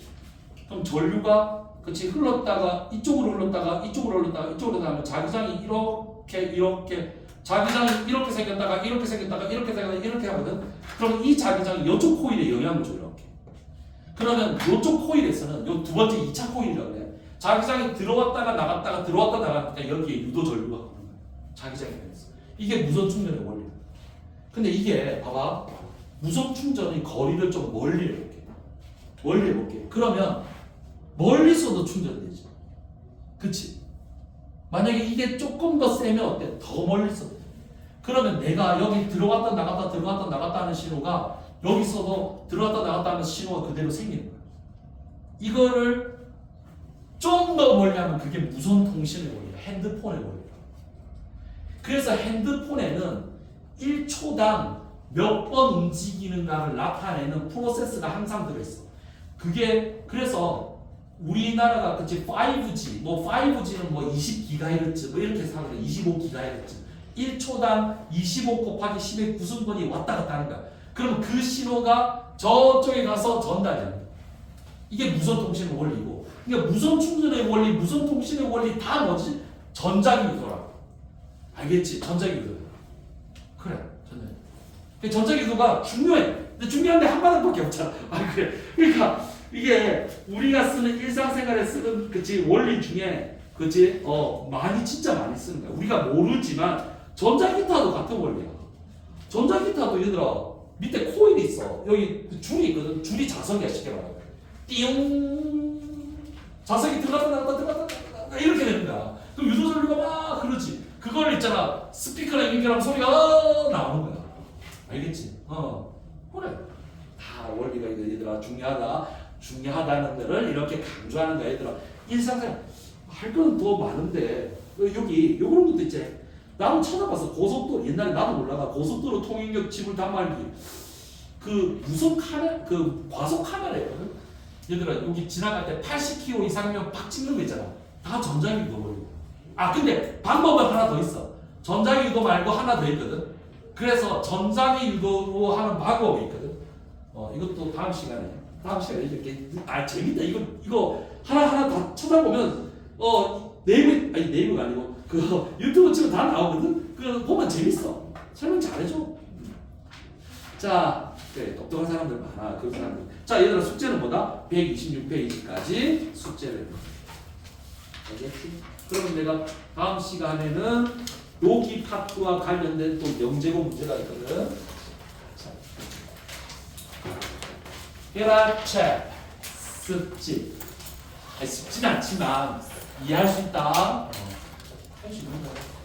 그럼 전류가 그렇지 흘렀다가 이쪽으로 흘렀다가 이쪽으로 흘렀다가 이쪽으로 흘렀다가 자기장이 이렇게 자기장이 이렇게 생겼다가 이렇게 생겼다가 이렇게 생겼다가 이렇게 하거든. 그럼 이 자기장이 이쪽 코일에 영향을 줘 이렇게. 그러면 이쪽 코일에서는 요 두 번째 2차 코일이라고 그래. 자기장이 들어왔다가 나갔다가 들어왔다 나갔다가 여기에 유도 전류가 흐르는 거야. 자기장에 대해서. 이게 무선 충전의 원리야. 근데 이게 봐봐. 무선 충전의 거리를 좀 멀리 해볼게. 멀리 해볼게. 그러면 멀리서도 충전되지. 그치? 만약에 이게 조금 더 세면 어때? 더 멀리서 돼. 그러면 내가 여기 들어갔다 나갔다 들어갔다 나갔다 하는 신호가 여기서도 들어갔다 나갔다 하는 신호가 그대로 생기는 거야. 이거를 좀 더 멀리 하면 그게 무선 통신의 원리야. 핸드폰의 원리야. 그래서 핸드폰에는 1초당 몇 번 움직이는가를 나타내는 프로세스가 항상 들어있어. 그게 그래서 우리나라가 그치 5G 뭐 5G는 뭐 20GHz 뭐 이렇게 사거든. 25GHz 1초당 25 곱하기 10의 9승번이 왔다 갔다 하는 거야. 그럼 그 신호가 저쪽에 가서 전달이 안 돼. 이게 무선 통신의 원리고. 그러니까 무선 충전의 원리, 무선 통신의 원리 다 뭐지? 전자기도라고. 알겠지? 전자기도. 그래, 전자기도. 전자기도가 중요해. 근데 중요한데 한 바닥밖에 없잖아. 그래. 그러니까 이게 우리가 쓰는 일상생활에 쓰는 그치 원리 중에 그치 많이 진짜 많이 쓰는 거야. 우리가 모르지만 전자기타도 같은 원리야. 전자기타도 얘들아 밑에 코일이 있어. 여기 줄이 있거든. 줄이 자석이야 쉽게 말하면. 띠용 자석이 들어갔다 나갔다 들어갔다 나갔다 이렇게 되는 거야. 그럼 유도설교가 막 그러지. 그걸 있잖아. 스피커랑 연결하면 소리가 나오는 거야. 알겠지? 그래. 다 원리가 이거 얘들아 중요하다는 거를 이렇게 강조하는 거야 얘들아. 일상생활 할 건 더 많은데 여기 요런 것도 있지. 나는 찾아봤어. 고속도로 옛날에 나도 몰라가 고속도로 통행료 지불 단말기 그 무선 카메라 그 과속 카메라예요. 얘들아 여기 지나갈 때 80km 이상이면 팍 찍는 거 있잖아. 다 전자기기 넣어버리고. 아 근데 방법은 하나 더 있어. 전자기 유도 말고 하나 더 있거든. 그래서 전자기 유도로 하는 방법이 있거든. 이것도 다음 시간에 이렇게 재밌다. 이거 하나 다 찾아보면 네이버가 아니고 그 유튜브 치면 다 나오거든. 그 보면 재밌어. 설명 잘해줘. 자, 그래 똑똑한 사람들 많아. 그런 사람들. 자, 얘들아 숙제는 뭐다? 126페이지까지 숙제를. 알겠지? 그러면 내가 다음 시간에는 여기 파트와 관련된 또 영재고 문제가 있거든. 자, 계란책 습지. 습지는 않지만 이해할 수 있다. 할 수 있는 거야.